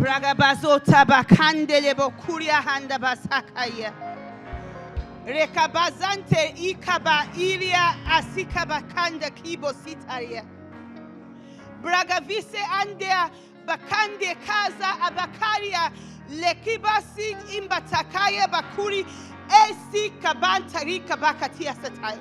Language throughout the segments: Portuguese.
Bragabazota bakandele bokuria handa basakaya. Rekabazante ikaba iria asikaba kanda kibo sitaria. Bragavise andea bakande kaza abakaria lekibasi imbatakaya bakuri esi kabantari kabakatia satai.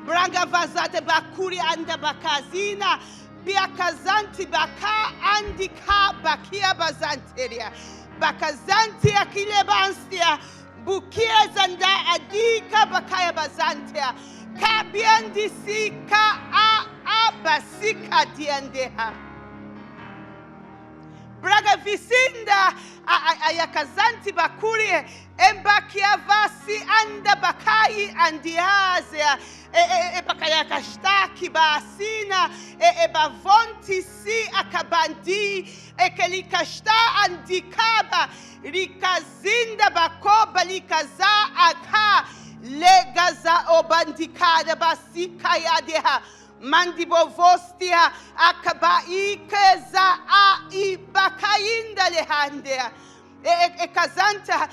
Bragavazate bakuri anda bakazina biakazanti baka andika bakia bazanteria. Bakazanti akile banstia bukia zanda adika bakaya bazantia. Kabiandi sika a basika diandeha. Braga visinda ayakazanti bakurie embakia vasi anda bakai andiazea bakaya kashtaki basina bavonti si akabandi ekelikashta andikaba rikazinda bakoba likaza aka legaza obandikada basika yadeha mandibo vostia akaba ikeza a ibakainda lehandea ekazanta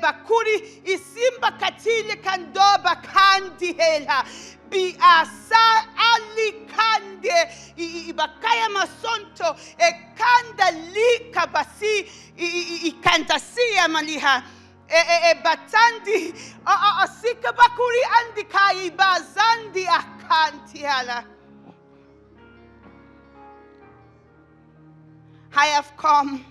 bakuri isimba katile kandoba kandi hela bi asa alikande ibakaya masonto ekanda lika basi ikantasia maliha batandi asika bakuri andikai bazandi akantiala. I have come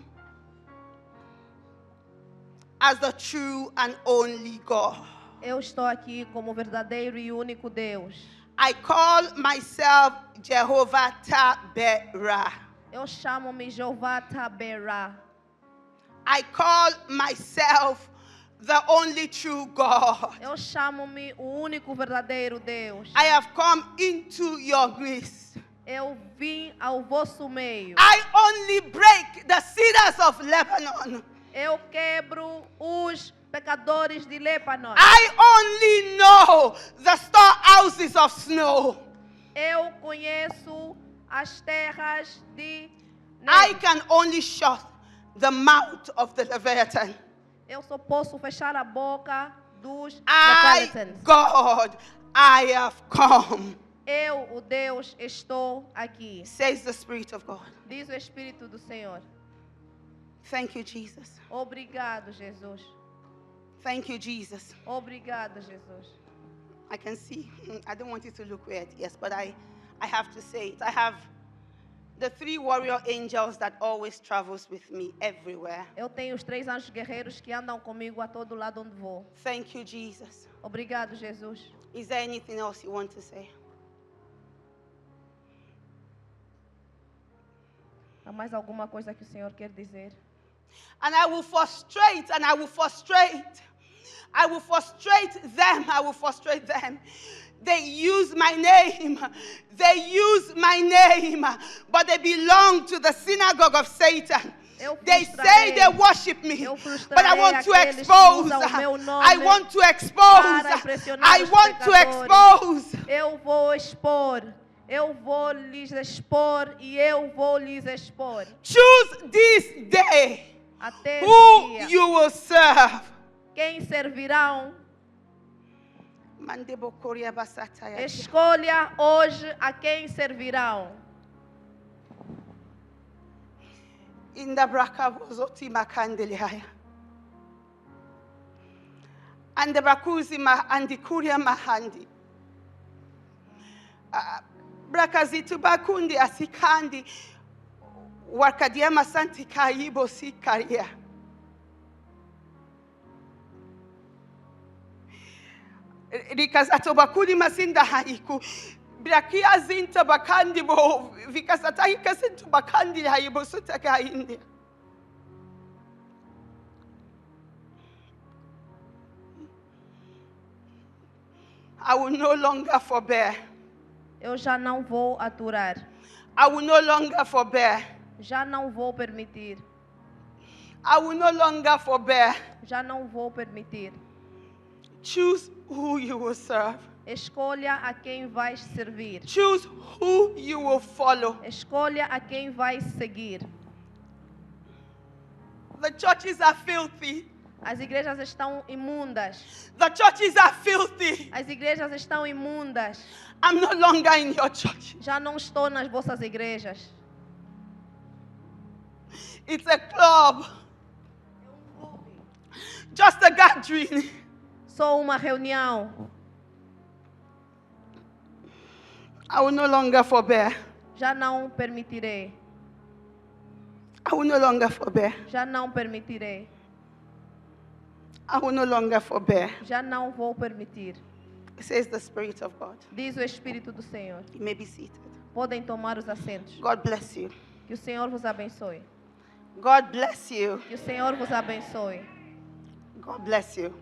as the true and only God. Eu estou aqui como verdadeiro e único Deus. I call myself Jehovah Taberah. Eu chamo-me Jeová Taberah. I call myself the only true God. Eu chamo-me o único verdadeiro Deus. I have come into your midst. Eu vim ao vosso meio. I only break the cedars of Lebanon. Eu quebro os pecadores de Líbano. I only know the storehouses of snow. Eu conheço as terras de I neve. can only shut the mouth of the Leviathan. Eu só posso fechar a boca dos I, Leviathans. God, I have come, Eu, o Deus, estou aqui. says the Spirit of God. Diz o Espírito do Senhor. Thank you, Jesus. Obrigado, Jesus. Thank you, Jesus. Obrigado, Jesus. I can see. I don't want it to look weird, yes, but I have to say it. I have the 3 warrior angels that always travels with me everywhere. Eu tenho os 3 anjos guerreiros que andam comigo a todo lado onde vou. Thank you, Jesus. Obrigado, Jesus. Is there anything else you want to say? Há mais alguma coisa que o Senhor quer dizer? And I will frustrate them. They use my name, but they belong to the synagogue of Satan. They say they worship me, but I want to expose. I want to expose. Eu vou expor. Eu vou lhes expor e eu vou lhes expor. Choose this day Até who esse dia. you will serve. Quem servirão? Escolha hoje a quem servirão. Inda brakavozoti makandelihaya. Ande brakuzi andikuria mahandi. Brakazitu bakundi asikandi. Wakadia masanti kaibo sikaria. Rikazato bakudi masinda haiku. Brakia zinta bakandi bo. Vikasatahi kasintu bakandi haibo sutaka India. I will no longer forbear. Eu já não vou aturar. I will no longer forbear. Já não vou permitir. I will no longer forbear. Já não vou permitir. Choose who you will serve. Escolha a quem vais servir. Choose who you will follow. Escolha a quem vais seguir. The churches are filthy. As igrejas estão imundas. The churches are filthy. As igrejas estão imundas. I'm no longer in your church. Já não estou nas vossas igrejas. It's a club. Just a gathering. Só uma reunião. I will no longer forbear. Já não permitirei. I will no longer forbear. Já não permitirei. I will no longer forbear. Já não vou permitir. Says the Spirit of God. Diz o Espírito do Senhor. You may be seated. Podem tomar os assentos. God bless you. Que o Senhor vos abençoe. God bless you. Que o Senhor vos abençoe. God bless you.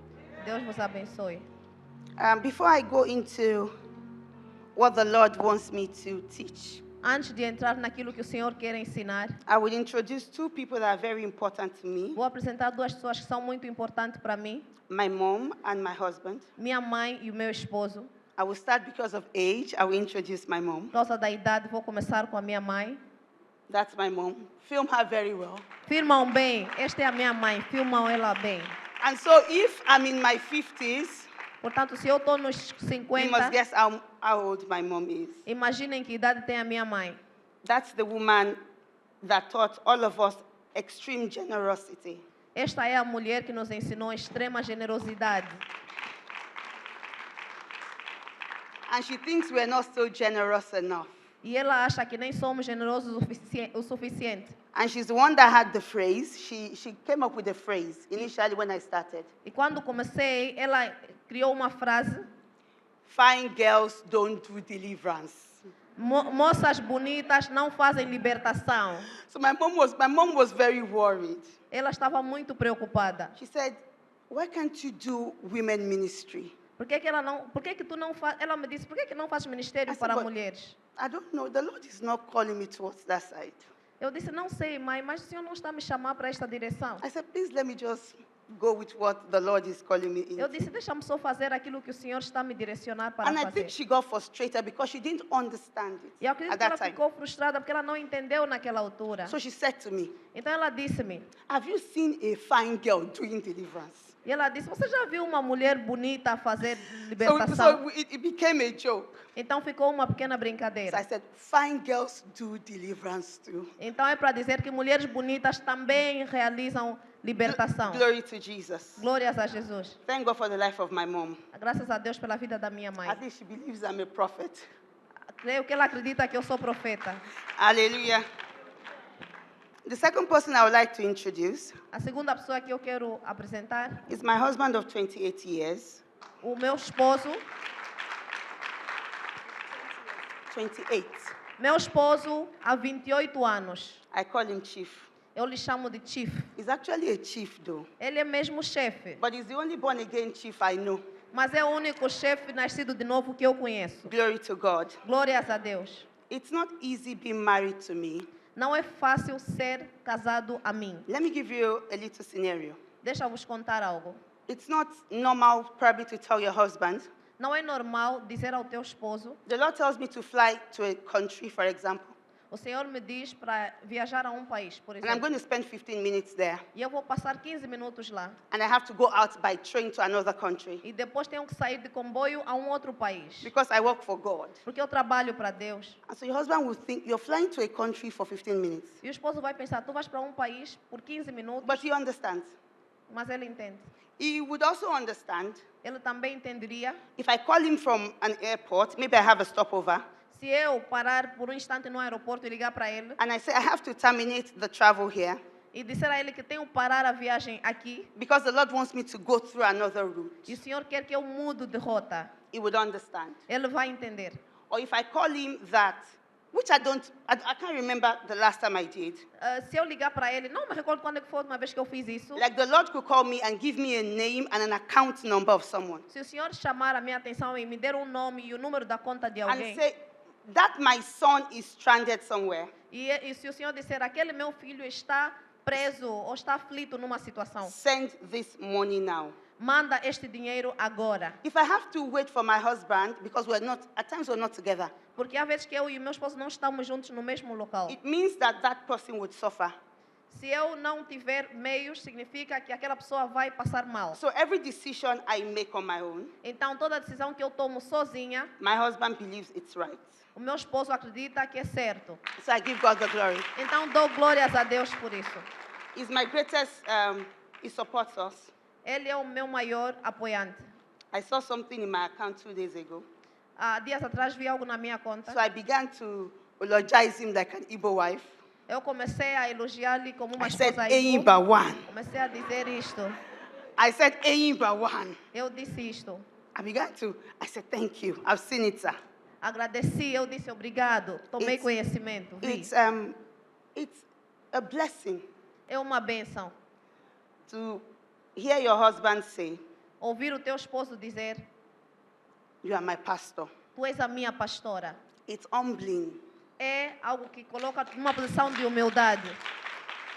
Deus vos abençoe. Before I go into what the Lord wants me to teach, Antes de entrar naquilo que o Senhor quer ensinar, I will introduce two people that are very important to me, vou apresentar duas pessoas que são muito importantes para mim. my mom and my husband. Minha mãe e o meu esposo. I will start because of age. I will introduce my mom. Por causa da idade, vou começar com a minha mãe. That's my mom. Film her very well. Filmam bem. Esta é a minha mãe. Filmam ela bem. And so if I'm in my 50s, Portanto, se eu estou nos you 50, must guess how old my mom is. imaginem que idade tem a minha mãe. That's the woman that taught all of us extreme generosity. Esta é a mulher que nos ensinou extrema generosidade. And she thinks we're not so generous enough. E ela acha que nem somos generosos o suficiente. And she's the one that had the phrase. She came up with the phrase initially when I started. E quando comecei, ela criou uma frase: Fine girls don't do deliverance. moças bonitas não fazem libertação. So my mom was very worried. Ela estava muito preocupada. She said, why can't you do women ministry? Por que tu não faz? Ela me disse: por que não faz ministério I said, para "But mulheres?" I don't know. The Lord is not calling me towards that side. Eu disse: não sei, mãe, mas o Senhor não está me chamando para esta direção. I said, please let me just go with what the Lord is calling me Eu into. disse: deixa-me só fazer aquilo que o Senhor está me direcionar para And I fazer. think she got frustrated because she didn't understand it E eu acredito at que ela that time. ficou frustrada porque ela não entendeu naquela altura. So she said to me, Então ela disse-me, have you seen a fine girl doing deliverance? e ela disse: você já viu uma mulher bonita a fazer So libertação? it became a joke. Então ficou uma pequena So I brincadeira. said, fine girls do deliverance too. Então é para dizer que mulheres bonitas também realizam libertação. Glory to Jesus. Glórias a Jesus. Thank God for the life of my mom. Graças a Deus pela vida da minha mãe. I think she believes I'm a prophet. Creio que ela acredita que eu sou profeta. Hallelujah. The second person I would like to introduce A segunda pessoa que eu quero apresentar, is my husband of 28 years. o meu esposo. 28. Meu esposo há 28 anos. I call him chief. Eu lhe chamo de chief. He's actually a chief though. Ele é mesmo chefe, But he's the only born again chief I know. mas é o único chefe nascido de novo que eu conheço. Glory to God. Glórias a Deus. It's not easy being married to me. Não é fácil ser casado a mim. Let me give you a little scenario. Deixa eu vos contar algo. It's not normal probably to tell your husband. Não é normal dizer ao teu esposo, The Lord tells me to fly to a country, for example, o Senhor me diz para viajar a um país, por and I'm exemplo, going to spend 15 minutes there. e eu vou passar 15 minutos lá. And I have to go out by train to another country E depois tenho que sair de comboio a um outro país. because I work for God. Porque eu trabalho para Deus. And so your husband will think you're flying to a country for 15 minutes. E o esposo vai pensar: tu vais para um país por 15 minutos, But he understands. mas ele entende. He would also understand Ele também entenderia if I call him from an airport, maybe I have a stopover, se eu parar por um instante no aeroporto e ligar para ele and I say I have to terminate the travel here e disser a ele que tenho que parar a viagem aqui because the Lord wants me to go through another e route. o Senhor quer que eu mude de rota. He would understand. Ele vai entender. Or if I call him that, which I can't remember the last time I did. Se eu ligar para ele, não me recordo quando é que foi a última vez que eu fiz isso. Like the Lord could call me and give me a name and an account number of someone Se o Senhor chamar a minha atenção e me der um nome e o número da conta de and alguém, say that my son is stranded somewhere, e se o Senhor disser: aquele meu filho está preso ou está aflito numa situação, send this money now. manda este dinheiro agora. If I have to wait for my husband because at times we're not together, Porque há vezes que eu e o meu esposo não estamos juntos no mesmo local. it means that person would suffer. Se eu não tiver meios, significa que aquela pessoa vai passar mal. So every decision I make on my own, Então, toda decisão que eu tomo sozinha, my husband believes it's right. o meu esposo acredita que é certo. So I give God the glory. Então, dou glórias a Deus por isso. He's my greatest, he supports us. Ele é o meu maior apoiante. I saw something in my account 2 days ago. Há dias atrás vi algo na minha conta. So I began to eulogize him like an Igbo wife. Eu comecei a elogiar-lhe como uma I said, esposa Eyimba Igbo. one. Comecei a dizer isto. I said, Eyimba one. Eu disse isto. I said, thank you. I've seen it, sir. Agradeci, eu disse obrigado. Tomei conhecimento. Vi. It's a blessing É uma bênção. to hear your husband say, Ouvir o teu esposo dizer, you are my pastor. tu és a minha pastora. It's humbling. É algo que coloca numa posição de humildade.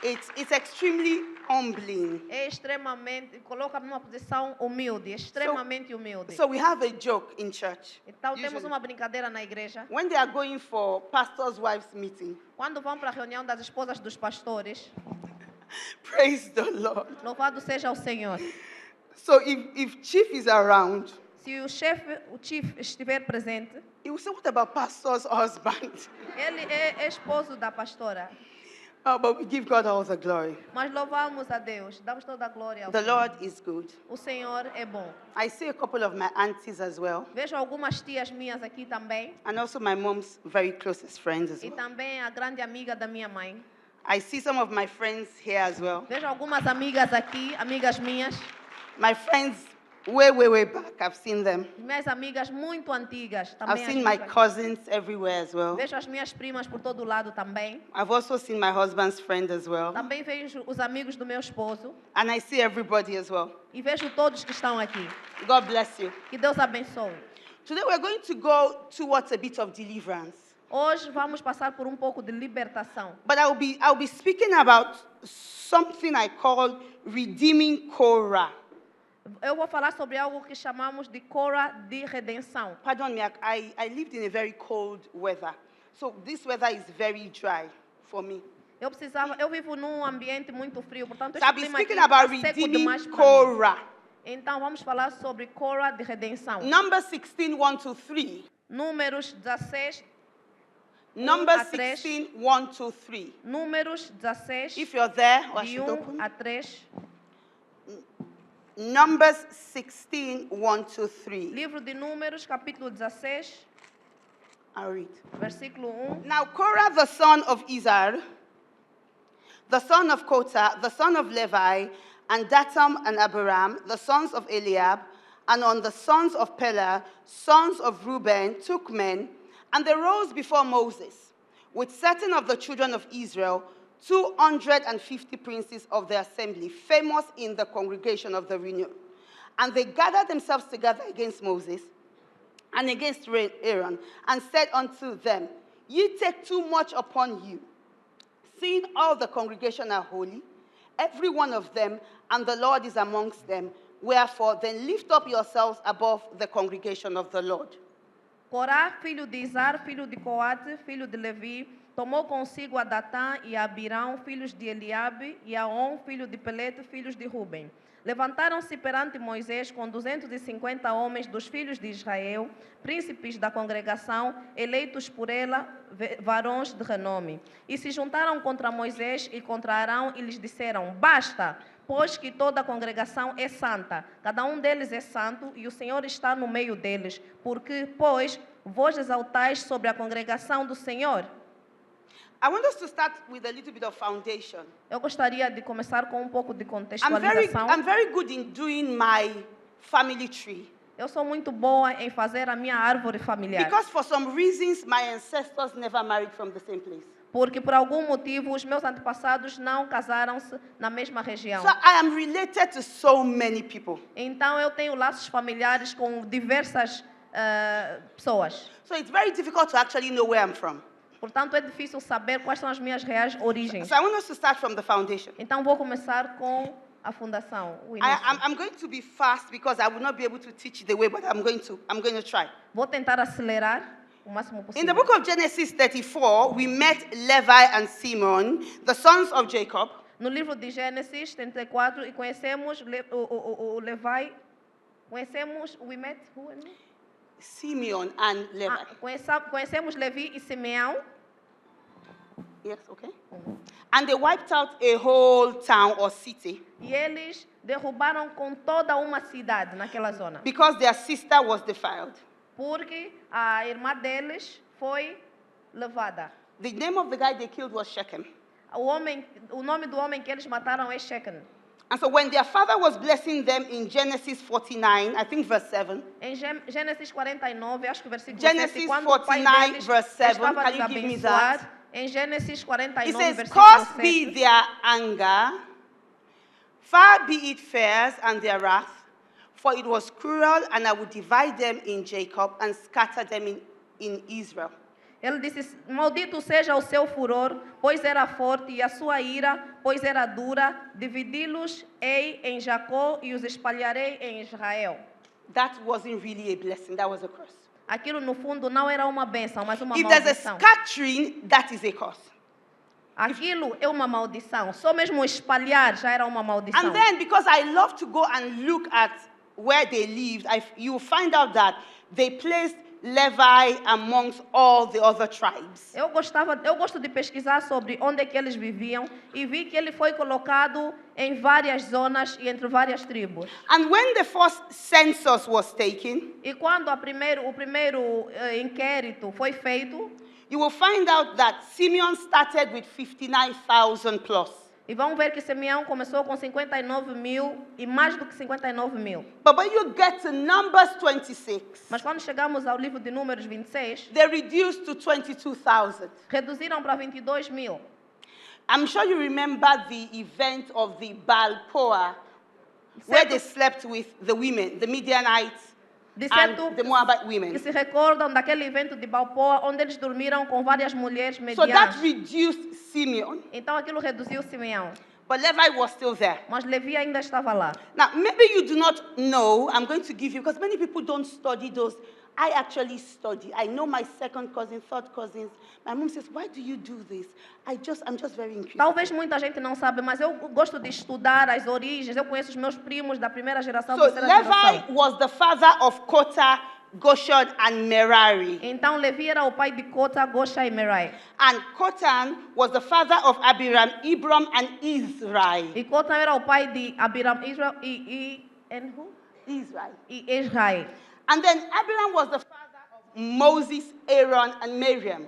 It's extremely humbling. É extremamente, coloca numa posição humilde, extremamente humilde. So we have a joke in church. Então temos Usually, uma brincadeira na igreja. when they are going for pastors' wives meeting, Quando vão para a reunião das esposas dos pastores, praise the Lord. louvado seja o Senhor. So if chief is around, Se o chefe, o chief estiver presente, he will say, what about pastor's husband? ele é esposo da pastora. Oh, but we give God all the glory. Mas louvamos a Deus, damos toda a glória ao The Senhor. Lord is good. O Senhor é bom. I see a couple of my aunties as well, Vejo algumas tias minhas aqui também, and also my mom's very closest friends as e well. também a grande amiga da minha mãe. I see some of my friends here as well. Vejo algumas amigas aqui, amigas minhas, My friends way back, I've seen them. minhas amigas muito antigas I've também. seen as my vejo aqui. cousins everywhere as well. Vejo as minhas primas por todo lado também. I've also seen my husband's friend as well. Também vejo os amigos do meu esposo And I see everybody as well. e vejo todos que estão aqui. God bless you. Que Deus abençoe. Today we're going to go towards a bit of deliverance. Hoje vamos passar por um pouco de libertação. But I'll be speaking about something I call redeeming Korah. Eu vou falar sobre algo que chamamos de Cora de redenção. Pardon me, I lived in a very cold weather. So this weather is very dry for me. Eu vivo num ambiente muito frio, portanto So I'll este be clima aqui speaking about está seco redeeming demais para mim. Korah. Então vamos falar sobre Cora de redenção. Number 16, 1 to 3. Números 16, Number a 3. 16, 1 to 3. Números 16, If you're there, or I de should 1 open. a 3. Numbers 16, 1 to 3. Livro de Números, capítulo 16, I'll read. versículo 1. Now Korah, the son of Izhar, the son of Kota, the son of Levi, and Datam and Abiram, the sons of Eliab, and on the sons of Pelah, sons of Reuben, took men, and they rose before Moses, with certain of the children of Israel, 250 princes of the assembly, famous in the congregation of the renewal. And they gathered themselves together against Moses and against Aaron, and said unto them, Ye take too much upon you, seeing all the congregation are holy, every one of them, and the Lord is amongst them. Wherefore, then lift up yourselves above the congregation of the Lord. Corá, filho de Izar, filho de Coate, filho de Levi, tomou consigo a Datã e a Abirão, filhos de Eliabe, e a On, filho de Pelete, filhos de Ruben. Levantaram-se perante Moisés com 250 homens dos filhos de Israel, príncipes da congregação, eleitos por ela, varões de renome. E se juntaram contra Moisés e contra Arão e lhes disseram, basta, pois que toda a congregação é santa, cada um deles é santo e o Senhor está no meio deles, porque, pois, vos exaltais sobre a congregação do Senhor. I want us to start with a little bit of foundation. Eu gostaria de começar com um pouco de I'm contextualização. very good in doing my family tree. Eu sou muito boa em fazer a minha árvore familiar. Because for some reasons, my ancestors never married from the same place. Porque, por algum motivo, os meus antepassados não casaram-se na mesma região. So I am related to so many people. Então, eu tenho laços familiares com diversas pessoas. So it's very difficult to actually know where I'm from. Portanto, é difícil saber quais são as minhas reais origens. So I want us to start from the foundation. Então, vou começar com a fundação, o início. I'm going to be fast because I will not be able to teach the way, but I'm going to try. Vou tentar acelerar o máximo In the possível. book of Genesis 34, we met Levi and Simeon, the sons of Jacob. no livro de Gênesis 34 e conhecemos o Levi. We met who and who? Simeon and Levi. Conhecemos Levi e Simeão. Yes, okay. And they wiped out a whole town or city E eles derrubaram com toda uma cidade naquela zona. because their sister was defiled. Porque a irmã deles foi levada. The name of the guy they killed was Shechem. O nome do homem que eles mataram é Shechem. And so when their father was blessing them in Genesis 49, I think verse 7, Em Gênesis 49, acho que versículo Genesis 7, quando o pai 49 deles verse 7, estava a can you give me abençoar, that? em Gênesis it 49, says, versículo "Cursed be 7, their anger, far be it fierce, and their wrath, for it was cruel, and I will divide them in Jacob and scatter them in Israel." ele disse, maldito seja o seu furor, pois era forte, e a sua ira, pois era dura, dividi-los-ei em Jacó e os espalharei em Israel. That wasn't really a blessing, that was a curse. Aquilo, no fundo, não era uma bênção, mas uma If there's a maldição. scattering, that is a curse. Aquilo é uma maldição. Só mesmo espalhar já era uma maldição. And then, because I love to go and look at where they lived, you will find out that they placed Levi amongst all the other tribes. Eu gosto de pesquisar sobre onde é que eles viviam e vi que ele foi colocado em várias zonas e entre várias tribos. And when the first census was taken, E quando o primeiro inquérito foi feito, you will find out that Simeon started with 59,000 plus. e vão ver que Simeão começou com 59 mil e mais do que 59 mil. But when you get to Numbers 26, Mas quando chegamos ao livro de Números 26, they reduced to 22,000. reduziram para 22 mil. I'm sure you remember the event of the Baal-Peor, where they slept with the women, the Midianites De certo, and the Moabite que women. se recordam daquele evento de Balpoa, onde eles dormiram com várias mulheres So that medianas. reduced Simeon, Então aquilo reduziu Simeão. but Levi was still there. Mas Levi ainda estava lá. Now, maybe you do not know, I'm going to give you, because many people don't study those. I actually study. I know my second cousin, third cousins. My mom says, why do you do this? I'm just very inquisitive. Talvez muita gente não sabe, mas eu gosto de estudar as origens. Eu conheço os meus primos da primeira geração, So terceira Levi geração. was the father of Kota, Goshen, and Merari. Então Levi era o pai de Cota, Gosha e Merai. And Kotan was the father of Abiram, Ibram, and Israel. E Cota era o pai de Abiram, Israel and who? Israel. E Israel. And then Abiram was the father of Moses, Aaron, and Miriam.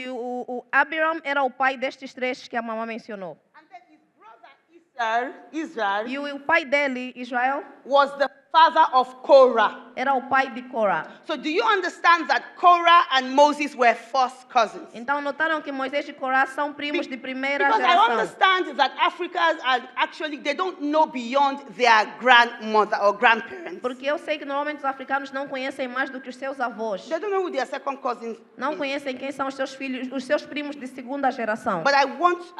O Abiram era o pai destes três que a mamãe mencionou. And then his brother Israel, E o pai dele, Israel, was the father of Korah. era o pai de Cora. So do you understand that Korah and Moses were first cousins? Então notaram que Moisés e Corá são primos de primeira Because I geração. understand that Africans are actually, they don't know beyond their grandmother or grandparents. Porque eu sei que normalmente os africanos não conhecem mais do que os seus avós. They don't know who their second cousins Não is. conhecem quem são os seus filhos, os seus primos de segunda geração. But I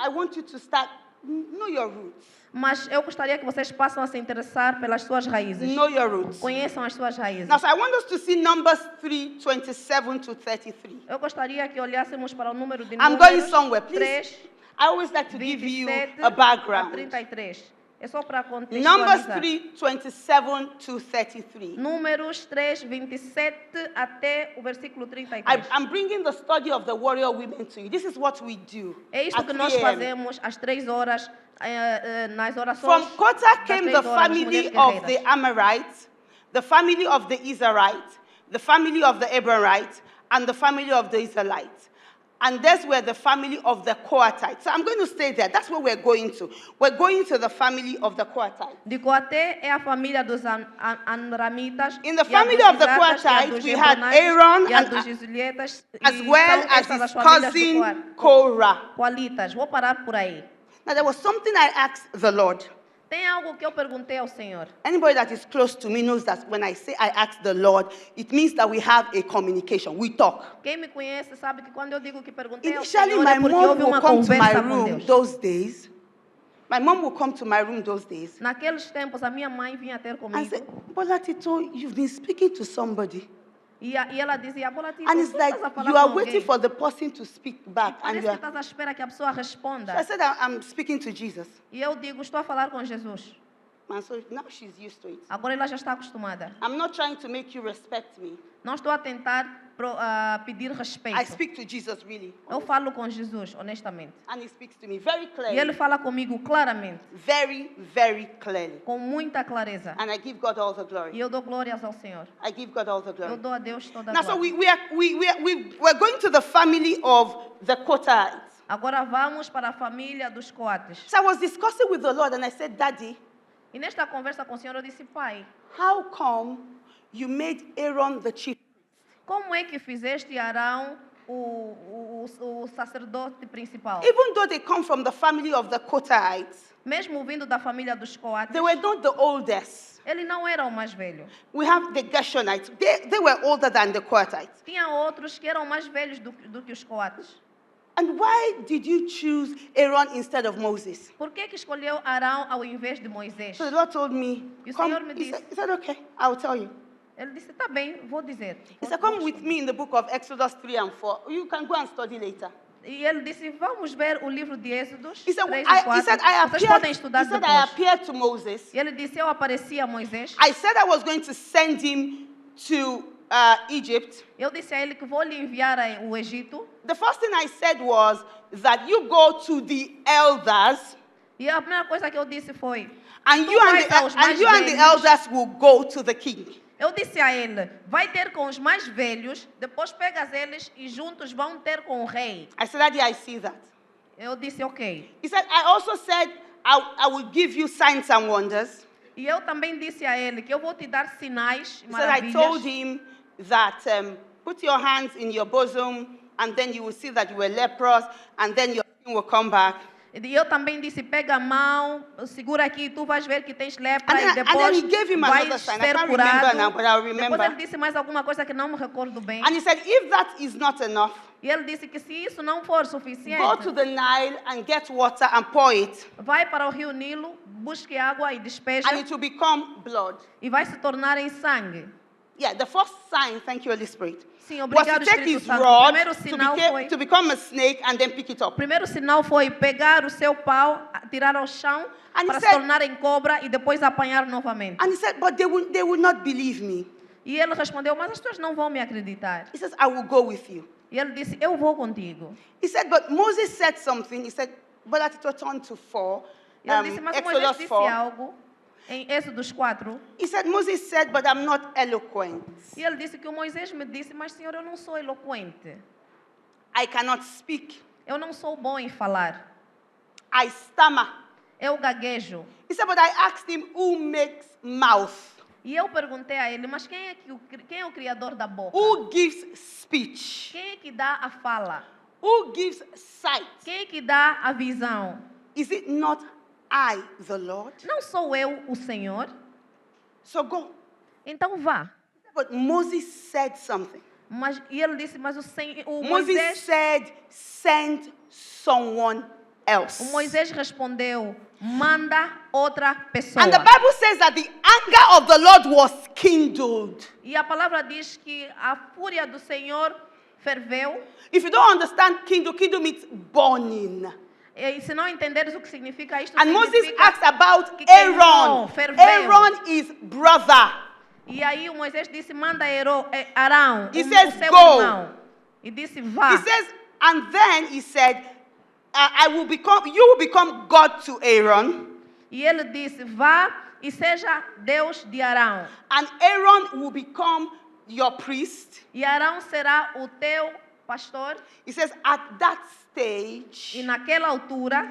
want you to start, know your roots. Mas eu gostaria que vocês passem a se interessar pelas suas raízes. Know your roots. Conheçam as suas raízes. Now, so I want us to see Numbers 3, 27 to 33. Eu gostaria que olhássemos para o número de I'm going números somewhere, please. 3, I always like to give you 27 a a background. 33. É só para Numbers contextualizar. 3, 27 to 33. Números 3, 27 até o versículo 33. I'm bringing the study of the warrior women to you. This is what we do. É isto at que nós 3 a.m. fazemos às 3 horas nas orações. From Kota das came 3 the horas, family mulheres of guerreiras. the Amorites, the family of the Israelites, the family of the Abramites, and the family of the Israelites. And those were the family of the Kohathites. So I'm going to stay there. That's where we're going to. We're going to the family of the Kohathites. De Coaté é a família dos Anramitas. In the e a family dos of the Isatas, e a Kohathites, dos we had Hebronites, Aaron e a and- dos Gisulietas, as e well são as estas as his famílias do cousin Korah. Coalitas. Vou parar por aí. Now, there was something I asked the Lord. Tem algo que eu perguntei ao Senhor. Anybody that is close to me knows that when I say I ask the Lord, it means that we have a communication. We talk. Quem me conhece sabe que quando eu digo que perguntei ao Initially, Senhor my é porque mom houve will uma come to my conversa com room Deus. those days. My mom will come to my room those days Naqueles tempos, a minha mãe vinha ter and comigo. say, Bola Tito, you've been speaking to somebody. E ela dizia, Bolatito, And it's tu like estás a falar you com are alguém. waiting for the person to speak back. And Parece you que are... estás à espera que a pessoa responda. So I said, I'm speaking to Jesus. E eu digo, estou a falar com Jesus. And so now she's used to it. Agora ela já está acostumada. I'm not trying to make you respect me. Não estou a tentar pedir respeito. I speak to Jesus really. Eu falo com Jesus, honestamente. And he speaks to me very E clearly. ele fala comigo claramente, Very, very clearly. com muita clareza. And I give God all the E glory. eu dou glórias ao Senhor. I give God all the Eu glory. dou a Deus toda a Now, so glória. we're going to the family of the Kohathites. Agora vamos para a família dos Coates. So I was discussing with the Lord and I said, Daddy, E nesta conversa com o Senhor eu disse, Pai, how come you made Aaron the chief? como é que fizeste Arão o sacerdote principal? Even though they come from the family of the Kohathites, Mesmo vindo da família dos Coates, they were not the oldest. ele não era o mais velho. We have the Gershonites. They were older than the Kohathites. Tinha outros que eram mais velhos do que os Coates. And why did you choose Aaron instead of Moses? Por que escolheu Arão ao invés de Moisés? So the Lord told me, E o come. Senhor me He disse. said, okay, I'll tell you. Ele disse, tá bem, vou dizer. He said, come with me in the book of Exodus 3 and 4. You can go and study later. E ele disse, vamos ver o livro de Êxodos He said, 3 I, e 4. he said, I Vocês podem appeared, estudar he said, I depois. appeared to Moses. E ele disse, eu apareci a Moisés. I said I was going to send him to Egypt. Eu disse a ele que vou lhe enviar ao Egito. The first thing I said was that you go to the elders E a primeira coisa que eu disse foi, and Tu you and vais aos the, mais and you and the velhos. elders will go to the king. eu disse a ele, vai ter com os mais velhos, depois pegas eles e juntos vão ter com o rei. I said, Daddy, I see that. Eu disse, ok. He said, I also said I will give you signs and wonders. E eu também disse a ele que eu vou te dar sinais, He said, I told maravilhas. him that put your hands in your bosom and then you will see that you were leprous and then your skin will come back. E eu também disse, pega a mão, segura aqui, tu vais ver que tens lepra And then- e and then depois he gave him another vais sign. I ser can't remember curado. now, but I'll remember. Depois ele disse mais alguma coisa que não me recordo bem. And he said, if that is not enough, E ele disse que se isso não for go to suficiente, the Nile and get water and pour it, vai para o rio Nilo, busque água e despeja, and it will become blood. e vai se tornar em sangue. Yeah, the first sign, thank you, Holy Spirit, Sim, was obrigado, to take Espírito his Santo. O rod primeiro sinal foi... to become a snake and then pick it O up. primeiro sinal foi pegar o seu pau, tirar ao chão, And he para se said- tornar em cobra e depois apanhar novamente. And he said, but they will not believe me. E ele respondeu, mas as pessoas não vão me acreditar. He says, I will go with you. E ele disse, eu vou contigo. He said, but Moses said something. He said, but that it will turn to 4, E ele disse, mas Moisés Exodus disse 4. algo em Êxodos 4. He said, Moses said, but I'm not eloquent. E ele disse que o Moisés me disse, mas Senhor, eu não sou eloquente. I cannot speak. Eu não sou bom em falar. I stammer. Eu gaguejo. He said, but I asked him, who makes mouth? E eu perguntei a ele, mas quem é o criador da boca? Who gives speech? Quem é que dá a fala? Who gives sight? Quem é que dá a visão? Is it not I, the Lord? Não sou eu o Senhor? So go. Então vá. But Moses said something. E ele disse, mas o Moses Moisés, said, send someone else. o Moisés respondeu, manda outra pessoa. And the Bible says that the anger of the Lord was kindled. E a palavra diz que a fúria do Senhor ferveu. If you don't understand kindle, kindle means burning. E se não entenderes o que significa isto, And Moses significa asked about que queimou, Aaron. ferveu. Aaron is brother. E aí o Moisés disse, manda Arão, He o says, seu "Go." irmão. E disse, vá. He says, and then he said, you will become God to Aaron, E ele disse, vá e seja Deus de Arão. and Aaron will become your priest. E Arão será o teu pastor. He says, at that E stage, naquela altura,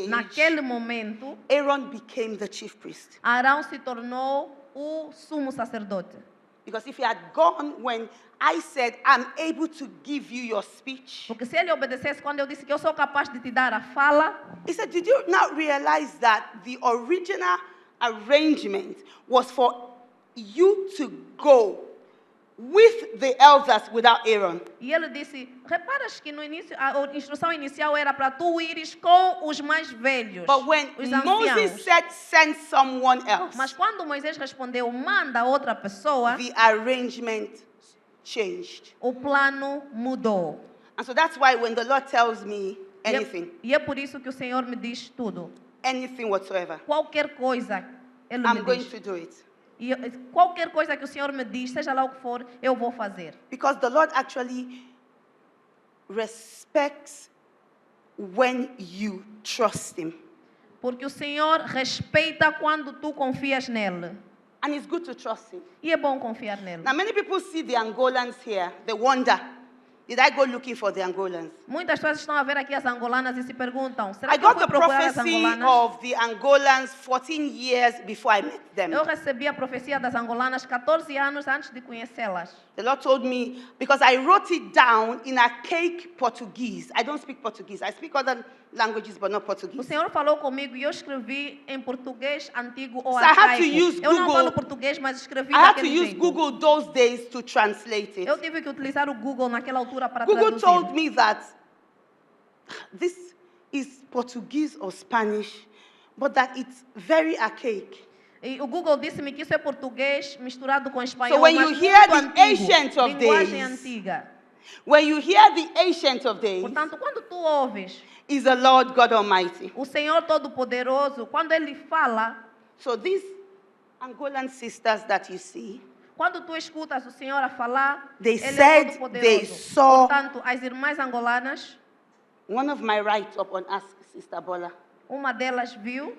naquele momento, Aaron became the chief priest. Arão se tornou o sumo sacerdote. Because if he had gone when I said, I'm able to give you your speech, Porque se ele obedecesse quando eu disse que eu sou capaz de te dar a fala, he said, did you not realize that the original arrangement was for you to go with the elders without Aaron. E ele disse: reparas que no início, a instrução inicial era para tu ires com os mais velhos, But when os Moses anciãos. said, send someone else, Mas quando Moisés respondeu, manda outra pessoa, the arrangement changed. o plano mudou. And so that's why when the Lord tells me anything, E é por isso que o Senhor me diz tudo. anything whatsoever, Qualquer coisa, Ele I'm me going diz. to do it. E qualquer coisa que o Senhor me diz, seja lá o que for, eu vou fazer. Because the Lord actually respects when you trust Him. Porque o Senhor respeita quando tu confias nele. And it's good to trust Him. E é bom confiar nele. Now, many people see the Angolans here, they wonder, did I go looking for the Angolans? Muitas pessoas estão a ver aqui as angolanas e se perguntam, será I que eu got fui the procurar as prophecy angolanas? of the Angolans 14 years before I met them. Eu recebi a profecia das angolanas 14 anos antes de conhecê-las. The Lord told me, because I wrote it down in archaic Portuguese. I don't speak Portuguese. I speak other languages, but not O Portuguese. Senhor falou comigo e eu escrevi em português antigo ou So I had to arcaico. use Eu não Google. falo português, mas escrevi I had to daquele use jeito. Google those days to translate it. Eu tive que utilizar o Google naquela altura para Google traduzir. told me that this is Portuguese or Spanish, but that it's very archaic. E o Google disse-me que isso é português misturado com espanhol, So when mas you hear muito the antigo, Ancient of linguagem Days, antiga. When you hear the Ancient of Days, Portanto, quando tu ouves is the Lord God Almighty. o Senhor Todo-Poderoso, quando Ele fala, So these Angolan sisters that you see, quando tu escutas o Senhor a falar, They Ele said é Todo-Poderoso. they saw- Portanto, as irmãs angolanas, one of my write-up on Ask Sister Bola. uma delas viu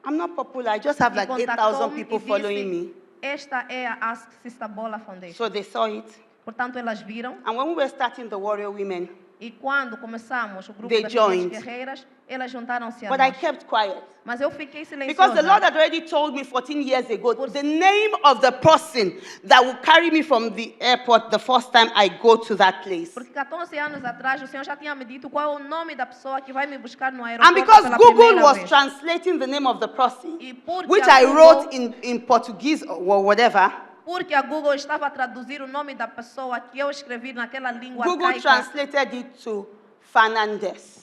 I'm not popular. I just have e like 8,000 contactou-me people e following me. disse, esta é a Ask Sister Bola Foundation. So they saw it. Portanto, elas viram. And when we were starting the Warrior Women, E quando começamos o grupo They das mulheres joined. guerreiras, elas juntaram-se a but I nós. kept quiet. Mas eu fiquei Because silenciosa. the Lord had already told me 14 years ago the name of the person that will carry me from the airport the first time I go to that place. Porque 14 anos atrás o Senhor já tinha me dito qual é o nome da pessoa que vai me buscar no aeroporto And because pela Google primeira was vez. translating the name of the person, E porque which a I Google- wrote in Portuguese or whatever, Porque a Google estava a traduzir o nome da pessoa que eu escrevi naquela língua Google arcaica. translated it to Fernandez.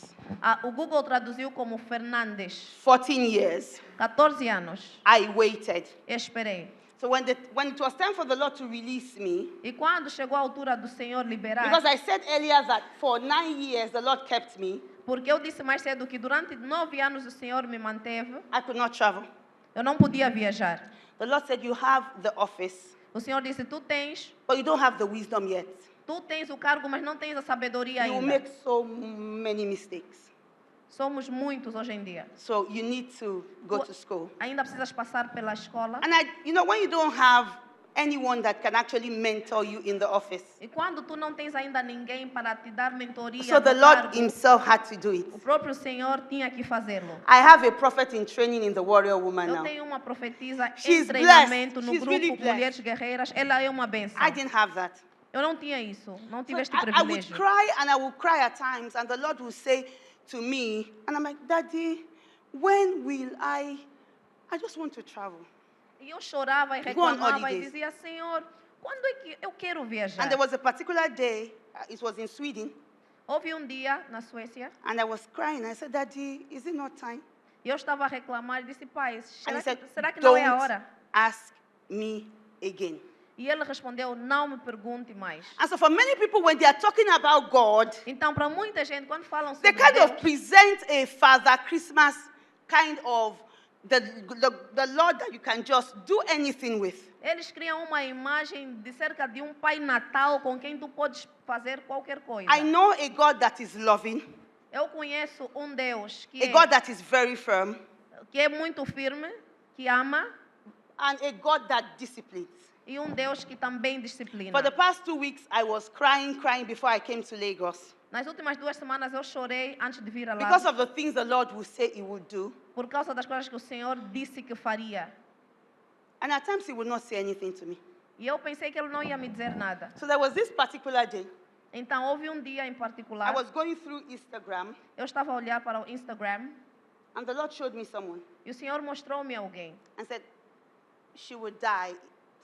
O Google traduziu como Fernandes. 14 years. 14 anos. I waited. Eu esperei. So when it was time for the Lord to release me, E quando chegou a altura do Senhor liberar, because I said earlier that for 9 years the Lord kept me, porque eu disse mais cedo que durante 9 anos o Senhor me manteve, I could not travel. eu não podia viajar. The Lord said, you have the office, O Senhor disse, tu tens but you don't have the wisdom yet. o cargo, mas não tens a sabedoria You will ainda. make so many mistakes. Somos muitos hoje em dia. So you need to go to school. Ainda precisas passar pela escola. And when you don't have anyone that can actually mentor you in the office. E quando tu não tens ainda ninguém para te dar mentoria, So the no Lord cargo, himself had to do it. o próprio Senhor tinha que fazê-lo. I have a prophet in training in the Warrior Woman Eu now. tenho uma profetisa She's em treinamento blessed. no She's grupo really blessed. Mulheres Guerreiras. Ela é uma bênção. I didn't have that. Eu não tinha isso. Não So tive este I would privilégio. cry and I would cry at times, and the Lord would say to me, and I'm like, Daddy, when will I just want to travel. E eu chorava e Go on reclamava e holidays. dizia, Senhor, quando é que eu quero viajar? And there was a particular day, it was in Sweden, Houve dia na Suécia and I was crying. I said, Daddy, is it not time? e eu estava a reclamar e disse, pai, And he said, será que não é a don't hora? ask me again. E ele respondeu, não me pergunte mais. And so for many people, when they are talking about God, Então, para muita gente, quando falam they sobre kind Deus, of present a Father Christmas kind of the Lord that you can just do anything with. eles criam uma imagem de cerca de pai natal com quem tu podes fazer qualquer coisa. I know a God that is loving, Eu conheço Deus a God that is very firm, que é muito firme, que ama, and a God that disciplines. e Deus que também disciplina. For the past 2 weeks, I was crying before I came to Lagos Nas últimas 2 semanas eu chorei antes de vir a because lá, of the things the Lord will say He would do. por causa das coisas que o Senhor disse que faria. And at times He would not say anything to me. E eu pensei que ele não ia me dizer nada. So there was this particular day. Então houve dia em I particular, was going through Instagram, eu estava a olhar para o Instagram and the Lord showed me someone e o Senhor mostrou-me alguém. and said, she would die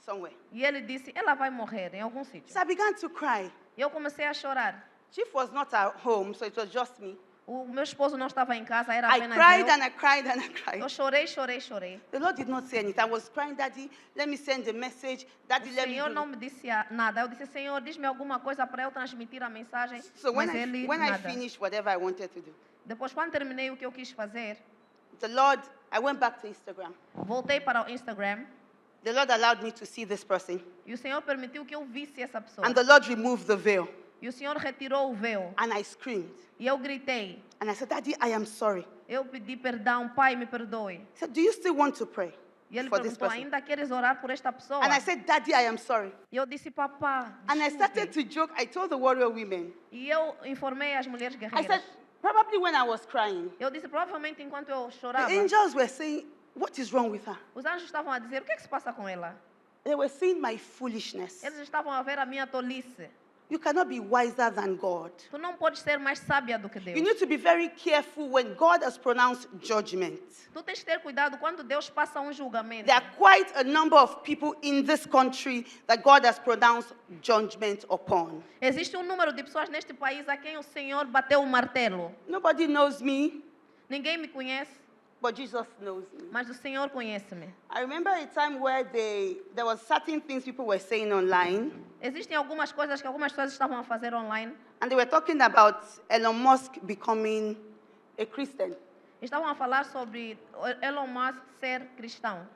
somewhere. E ele disse, ela vai morrer em algum sítio. So I began to cry. E eu comecei a chorar. Chief was not at home, so it was just me. O meu esposo não estava em casa, era I apenas cried eu. and I cried and I cried. Eu chorei, chorei, chorei. The Lord did not say anything. I was crying, Daddy, let me send a message. O Daddy, let me Senhor do não this. me disse nada. Eu disse, Senhor, diz-me alguma coisa para eu transmitir a mensagem. So when Mas ele, I nada. finished whatever I wanted to do, Depois, quando terminei o que eu quis fazer, the Lord, I went back to Instagram. voltei para o Instagram. The Lord allowed me to see this person. E o Senhor permitiu que eu visse essa pessoa. And the Lord removed the veil. E o Senhor retirou o véu. And I screamed. E eu gritei. And I said, Daddy, I am sorry. Eu pedi perdão, Pai, me perdoe. He said, do you still want to pray E ele for this perguntou, person? ainda queres orar por esta pessoa? And I said, Daddy, I am sorry. E eu disse, papá, And I started desculpe. to joke. I told the warrior women. E eu informei as mulheres I guerreiras. said, probably when I was crying, Eu disse, provavelmente enquanto eu the chorava, angels were saying, what is wrong with her? os anjos estavam a dizer, o que é que se passa com ela? They were seeing my foolishness. Eles estavam a ver a minha tolice. You cannot be wiser than God. Tu não podes ser mais sábia do que Deus. You need to be very careful when God has pronounced judgment. Tu tens que ter cuidado quando Deus passa um julgamento. There are quite a number of people in this country that God has pronounced judgment upon. Existe número de pessoas neste país a quem o Senhor bateu o martelo. Nobody knows me, Ninguém me conhece, but Jesus knows me. mas o Senhor conhece-me. I remember a time where there was certain things people were saying online, Existem algumas coisas que algumas pessoas estavam a fazer online. and they were talking about Elon Musk becoming a Christian. Estavam a falar sobre Elon Musk ser cristão.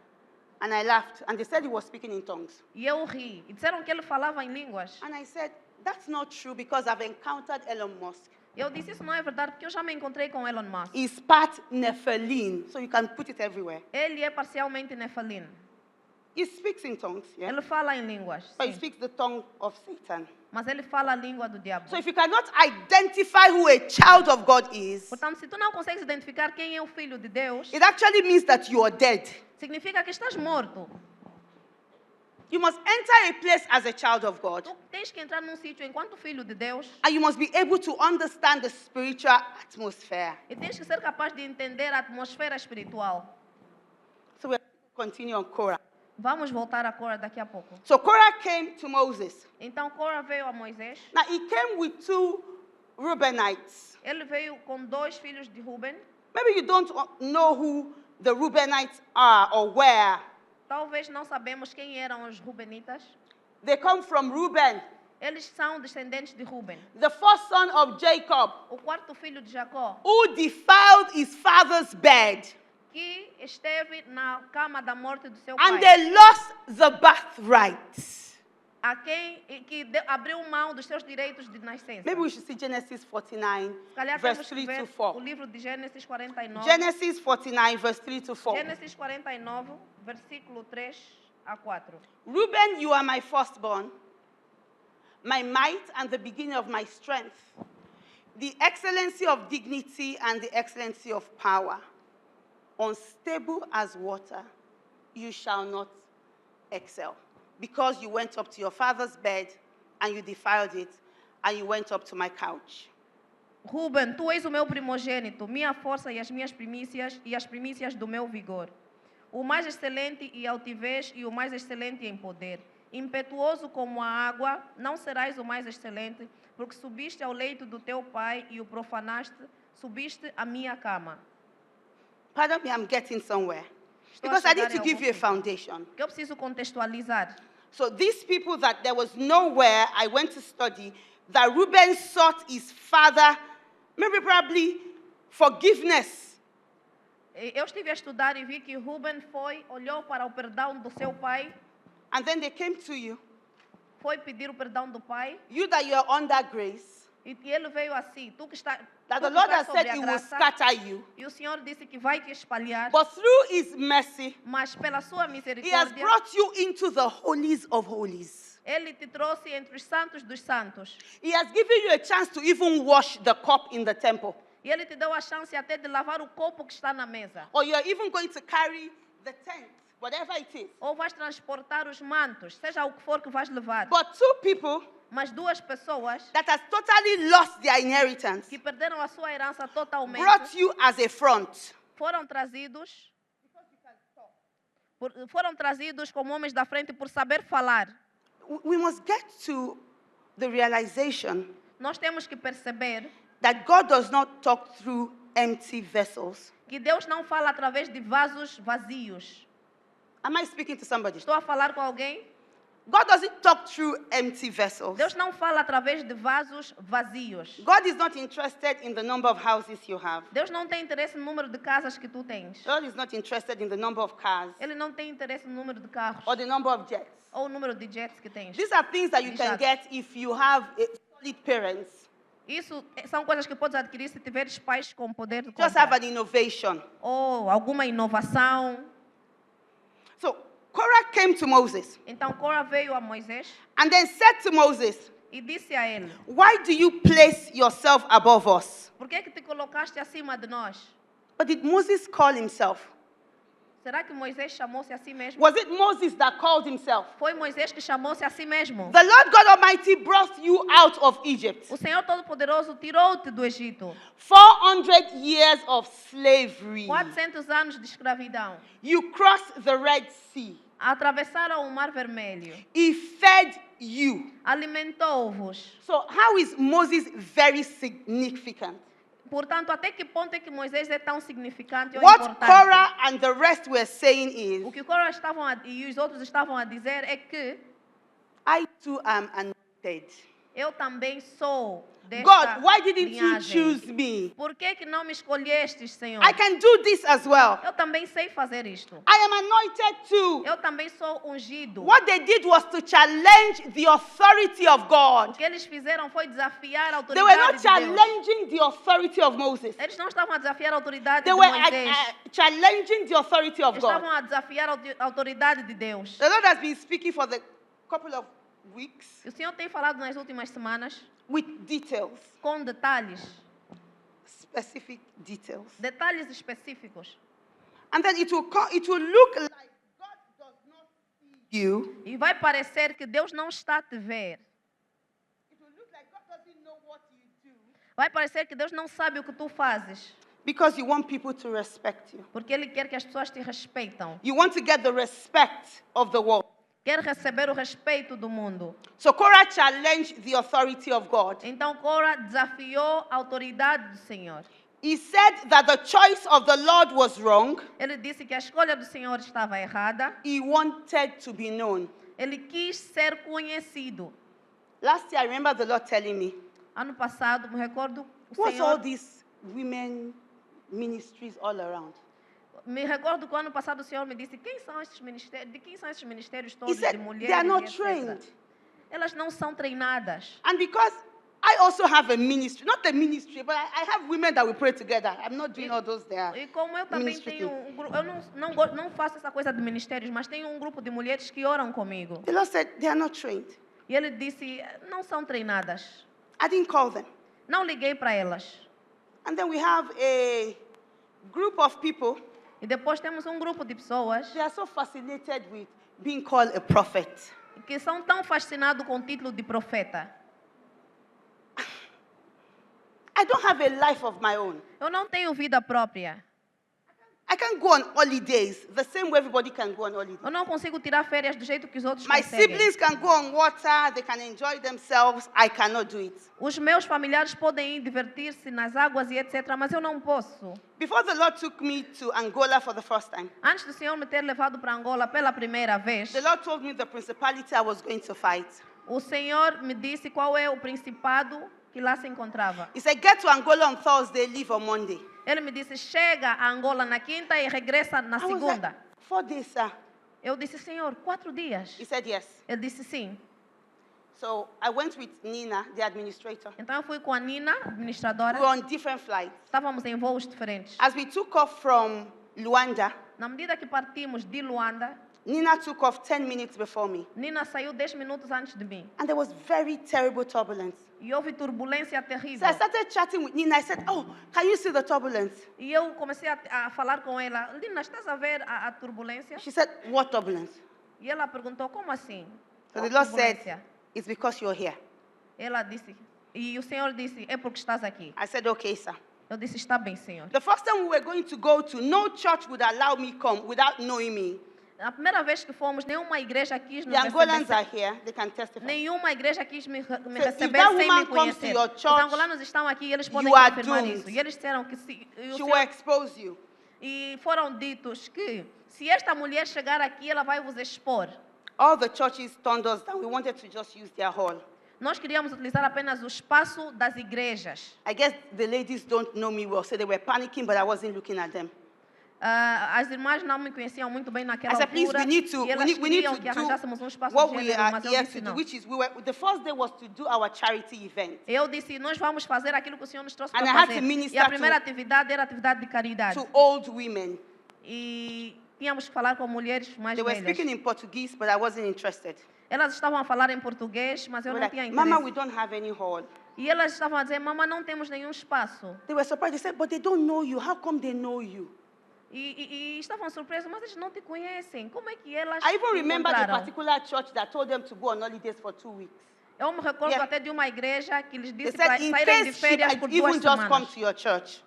And I laughed, and they said he was speaking in tongues. E eu ri. E disseram que ele falava em línguas. And I said, that's not true because I've encountered Elon Musk. Eu disse, isso não é verdade, porque eu já me encontrei com Elon Musk. He's part Nephilim, so you can put it everywhere. Ele é parcialmente nefilim. He speaks in tongues, yeah? Ele fala em línguas, But he sim. speaks the tongue of Satan. Mas ele fala a língua do diabo. So if you cannot identify who a child of God is, Portanto, se tu não consegues identificar quem é o filho de Deus, it actually means that you are dead. significa que estás morto. You must enter a place as a child of God, Tu tens que entrar num sítio enquanto filho de Deus and you must be able to understand the spiritual atmosphere. e tens que ser capaz de entender a atmosfera espiritual. So we'll continue on Korah. Vamos voltar a Cora daqui a pouco. So Korah came to Moses. Então Cora veio a Moisés. Now he came with two Reubenites. Ele veio com 2 filhos de Ruben. Maybe you don't know who the Reubenites are or where. Talvez não sabemos quem eram os Rubenitas. They come from Reuben, Eles são descendentes de Ruben, the first son of Jacob, o quarto filho de Jacó, who defiled his father's bed. que esteve na cama da morte do seu And pai, they lost the birthright. a quem abriu mão dos seus direitos de nascença. Maybe we should see Genesis 49, Se calhar verse temos que 3 ver to o 4. livro de Gênesis 49. Genesis 49, verse 3 to 4. Gênesis 49, versículo 3 a 4. Reuben, you are my firstborn, my might and the beginning of my strength, the excellency of dignity and the excellency of power. Unstable as water, you shall not excel, because you went up to your father's bed and you defiled it, and you went up to my couch. Ruben, tu és o meu primogênito, minha força e as minhas primícias e as primícias do meu vigor. O mais excelente em altivez e o mais excelente em poder. Impetuoso como a água, não serás o mais excelente, porque subiste ao leito do teu pai e o profanaste, subiste à minha cama. Pardon me, I'm getting somewhere. Estou a Because I chegar need to em give algum you a sítio. foundation. Que eu preciso contextualizar. So these people that there was nowhere I went to study, that Reuben sought his father, maybe probably forgiveness. Eu estive a estudar e vi que Ruben olhou para o perdão do seu pai, And then they came to you. foi pedir o perdão do pai, You that you are under grace, e ele veio assim, tu que está that tu the que Lord estás has sobre said a he will graça, scatter you. e o Senhor disse que vai te espalhar, But through his mercy, mas pela sua he has misericórdia, brought you into the holies of holies. ele te trouxe entre os santos dos santos. He has given you a chance to even wash the cup in the temple. E ele te deu a chance até de lavar o copo que está na mesa. Or you're even going to carry the tent, whatever it is. Ou vais transportar os mantos, seja o que for que vais levar. But two people Mas 2 pessoas that has totally lost their inheritance que perderam a sua herança totalmente brought you as a front. foram trazidos foram trazidos como homens da frente por saber falar. We must get to the realization Nós temos que perceber that God does not talk through empty vessels. que Deus não fala através de vasos vazios. Am I speaking to somebody? Estou a falar com alguém? God doesn't talk through empty vessels. Deus não fala através de vasos vazios. God is not interested in the number of houses you have. Deus não tem interesse no número de casas que tu tens. God is not interested in the number of cars Ele não tem interesse no número de carros or the number of jets. ou o número de jets que tens. These are things that you can Jatos. get if you have solid parents. Isso são coisas que podes adquirir se tiveres pais com poder de Just have compra. an innovation. Ou alguma inovação. So Korah came to Moses Então Cora veio a Moisés and then said to Moses, e disse a ele: "Why do you place yourself above us?" por que te colocaste acima de nós? But did Moses call himself? Será que Moisés chamou-se a si mesmo? Was it Moses that called himself? Foi Moisés que chamou-se a si mesmo. The Lord God Almighty brought you out of Egypt. O Senhor Todo-Poderoso tirou-te do Egito. 400 years of slavery. 400 anos de escravidão. You crossed the Red Sea. Atravessaram o Mar Vermelho. He fed you. Alimentou-vos. So how is Moses very significant? Portanto, até que ponto é que Moisés é tão significante ou What importante? Korah and the rest were saying is, O que Cora e os outros estavam a dizer é que I too am anointed. eu também sou desta God, why didn't you linhagem. choose me? Por que não me escolhestes, Senhor? I can do this as well. Eu também sei fazer isto. I am anointed too. Eu também sou ungido. What they did was to challenge the authority of O God. que eles fizeram foi desafiar a They were autoridade not de Deus. challenging the authority of Moses. Eles não estavam a desafiar a autoridade They de were Moisés. challenging the authority of God. Estavam a desafiar a autoridade de Deus. The Lord has been speaking for the couple of weeks O Senhor tem falado nas últimas semanas with details, com detalhes, specific details. detalhes específicos. And then it will look like God does not see you. E vai parecer que Deus não está a te ver. It will look like God doesn't know what you do Vai parecer que Deus não sabe o que tu fazes. because you want people to respect you. Porque Ele quer que as pessoas te respeitam. You want to get the respect of the world. Quer receber o respeito do mundo. So Korah challenged the authority of God. Então Cora desafiou a autoridade do Senhor. He said that the choice of the Lord was wrong. Ele disse que a escolha do Senhor estava errada. He wanted to be known. Ele quis ser conhecido. Last year, I remember the Lord telling me, Ano passado, me recordo, o what's all Senhor, these women ministries all around? me recordo que o ano passado o Senhor me disse, quem são esses ministérios, de quem são esses ministérios He todos de said, mulheres they are not e etc. trained. Elas não são treinadas. And because I also have a ministry, not a ministry, but I have women that we pray together. I'm not doing all those there. E como eu também Ministry tenho thing. um grupo, eu não faço essa coisa de ministérios, mas tenho um grupo de mulheres que oram comigo. The Lord said, they are not trained. E ele disse, não são treinadas. I didn't call them. Não liguei para elas. And then we have a group of people. E depois temos um grupo de pessoas They are so fascinated with being called a prophet. que são tão fascinados com o título de profeta. I don't have a life of my own. Eu não tenho vida própria. I can't go on holidays the same way everybody can go on holidays. Eu não consigo tirar férias do jeito que os outros My conseguem. siblings can go on water, they can enjoy themselves. I cannot do it. Os meus familiares podem ir divertir-se nas águas e etc., mas eu não posso. Before the Lord took me to Angola for the first time, Antes do Senhor me ter levado para Angola pela primeira vez, the Lord told me the principality I was going to fight. o Senhor me disse qual é o principado que lá se encontrava. He said, get to Angola on Thursday, leave on Monday. Ele me disse, chega a Angola na quinta e regressa na I was segunda. like, 4 days, sir. Eu disse, Senhor, 4 dias. He said, yes. Ele disse, sim. So I went with Nina, the administrator. Então eu fui com a Nina, We administradora. were on different flights. Estávamos em voos diferentes. As we took off from Luanda, Na medida que partimos de Luanda, Nina took off 10 minutes before me. Nina saiu 10 minutos antes de mim. And there was very terrible turbulence. E houve turbulência So terrível. I started chatting with Nina. I said, oh, can you see the turbulence? E eu comecei a falar com ela. Nina, estás a ver a turbulência? She said, what turbulence? E ela perguntou, como assim? So Qual the Lord turbulência? said, it's because you're here. Ela disse, e o Senhor disse, é porque estás aqui. I said, okay, sir. Eu disse, está bem, Senhor. The first time we were going to go to, no church would allow me come without knowing me. A primeira vez que fomos, nenhuma igreja quis nos The Angolans receber. are here. They can testify. Nenhuma igreja quis me So receber if that sem woman me comes to conhecer. your Os church, angolanos estão aqui e eles podem you are confirmar doomed. isso. E eles disseram que se, e o She Senhor- will expose you. e foram ditos que se esta mulher chegar aqui, ela vai vos expor. All the churches turned us down. We wanted to just use their hall. Nós queríamos utilizar apenas o espaço das igrejas. I guess the ladies don't know me well, so they were panicking, but I wasn't looking at them. As irmãs não me conheciam muito bem naquela I said, please, altura we need to, e elas we need queriam to que arranjássemos um espaço do what de we gênero, are mas eu here disse to do, não. which is the first day was to do our charity event. Eu disse, nós vamos fazer aquilo que o Senhor nos trouxe And para I had fazer. to minister E a primeira to- atividade era a atividade de caridade. To old women. E tínhamos que falar com mulheres mais They were velhas. speaking in Portuguese, but I wasn't interested. Elas estavam a falar em português, mas eu They não were tinha like, interesse. Mama, we don't have any hall. E elas estavam a dizer, mamãe, não temos nenhum espaço. They were surprised. They said, but they don't know you. How come they know you? E estavam surpresas, mas eles não te conhecem. Como é que elas I even te remember the encontraram? particular church that told them to go on holidays for 2 weeks. Eu me recordo Yeah. até de uma igreja que lhes They disse para said, in saírem de case she férias might por 2 even just come semanas. to your church.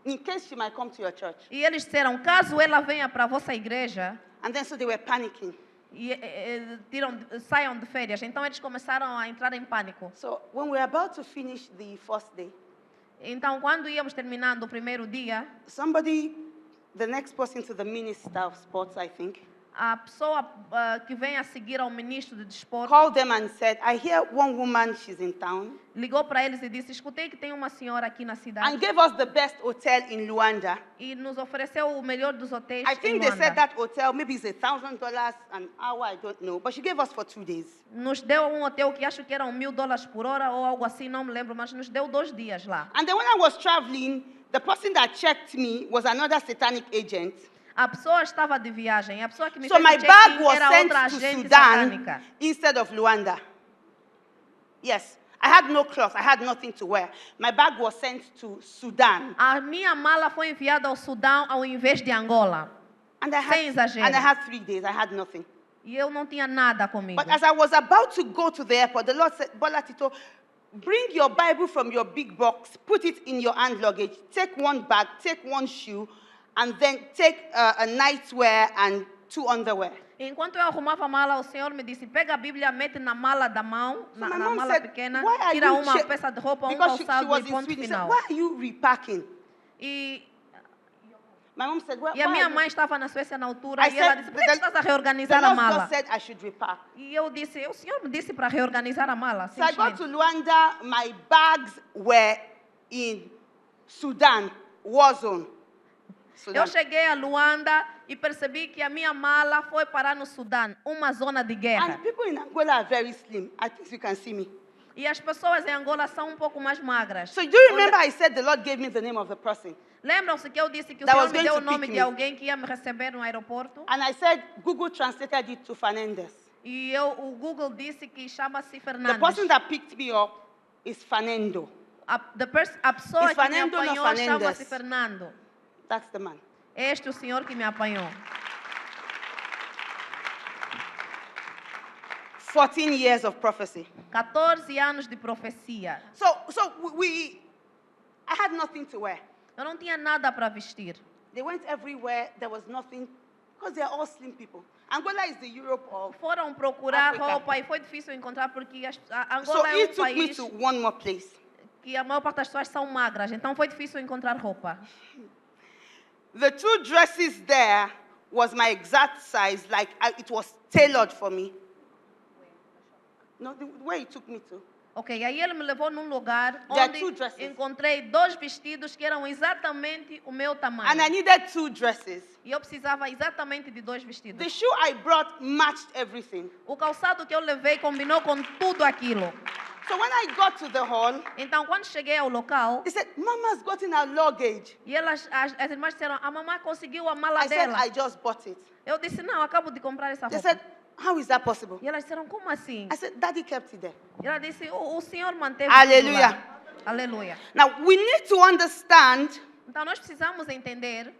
In case she might come to your church. E eles disseram, caso ela venha para a vossa igreja, And then so they were panicking. saiam de férias. Então eles começaram a entrar em pânico. So when we were about to finish the first day, Então, quando íamos terminando o primeiro dia, the next person to the Minister of Sports, I think, a pessoa que vem a seguir ao ministro de desporto called them and said, I hear one woman, she's in town, ligou para eles e disse, escutei que tem uma senhora aqui na cidade and gave us the best hotel in Luanda. e nos ofereceu o melhor dos hotéis I em think they said Luanda. that hotel, maybe it's $1,000 an hour, I don't know, but she gave us for 2 days. Nos deu um hotel que acho que eram $1.000 por hora ou algo assim, não me lembro, mas nos deu 2 dias lá. And then when I was traveling, the person that checked me was another satanic agent. A pessoa estava de viagem, a pessoa que me So fez my o bag check-in was era sent outra to agente Sudan satânica. instead of Luanda. Yes, I had no clothes, I had nothing to wear. My bag was sent to Sudan. A minha mala foi enviada ao Sudão ao invés de Angola. And I Sem exagero. had 3 days, I had nothing. E eu não tinha nada comigo. But as I was about to go to the airport, the Lord said, Bola Tito, bring your Bible from your big box, put it in your hand luggage, take one bag, take one shoe, and then take a nightwear and 2 underwear. Enquanto eu arrumava a mala, o Senhor me disse, pega a Bíblia, mete na mala da mão, So na my mom mala said, pequena, why are tira you uma che-" peça de roupa, um Because she calçado was e in ponto Sweden. She said, final. why are you repacking? E My mom said, why a are minha you-" mãe estava na Suécia na altura I e ela said, disse, por que estás a the reorganizar a Lord mala? just said I should repack. E eu disse, o Senhor me disse para reorganizar a mala. So I got simplesmente. to Luanda, my bags were in Sudan, war zone. Sudan. Eu cheguei a Luanda e percebi que a minha mala foi parar no Sudão, uma zona de guerra. And people in Angola are very slim. At least you can see me. E as pessoas em Angola são um pouco mais magras. So do you remember I said the Lord gave me the name of the person? Lembram-se que eu disse que o That Senhor was me going deu to o nome pick de me. alguém que ia me receber no aeroporto? And I said, Google translated it to Fernandez. E o Google disse que chama-se The Fernandes. person that picked me up is Fernando. A pessoa Is que me Fernando, not apanhou Fernandes? chama-se Fernando. That's the man. Este é o senhor que me apanhou. 14 years of prophecy. 14 anos de profecia. So I had nothing to wear. Eu não tinha nada para vestir. They went everywhere. There was nothing, because they are all slim people. Angola is the Europe of. Foram procurar África. roupa e foi difícil encontrar porque a So Angola é it um took me país to one more place. que a maior parte das pessoas são magras. Então foi difícil encontrar roupa. The 2 dresses there was my exact size, like it was tailored for me. No, the way he took me to. Ok, aí ele me levou num lugar There are onde 2 dresses. encontrei 2 vestidos que eram exatamente o meu tamanho. And I needed 2 dresses. E eu precisava exatamente de 2 The vestidos. shoe I brought matched everything. O calçado que eu levei combinou com tudo aquilo. So when I got to the hall, Então, quando cheguei ao local, they said, Mama's gotten her luggage. e as irmãs disseram, a mamãe conseguiu a mala I said, dela. I just bought it. Eu disse, não, acabo de comprar essa They roupa. said, how is that possible? E elas disseram, como assim? I said, Daddy kept it there. E ela disse, o senhor manteve Aleluia. tudo lá. Aleluia. Now, we need to understand Então, nós precisamos entender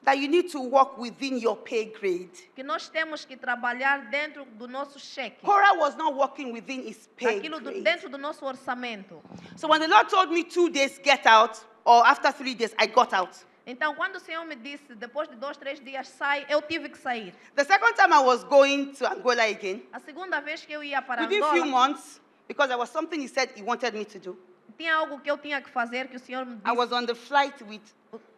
that you need to walk within your pay grade. que nós temos que trabalhar dentro do nosso cheque. Korah was not walking within his pay Aquilo grade. dentro do nosso orçamento. So when the Lord told me 2 days, get out, or after 3 days, I got out. Então, quando o Senhor me disse, depois de 2, 3 dias, sai, eu tive que sair. The second time I was going to Angola again, A segunda vez que eu ia para within a few Angola, months, because there was something he said he wanted me to do, tinha algo que eu tinha que fazer, que o Senhor me I disse. was on the flight with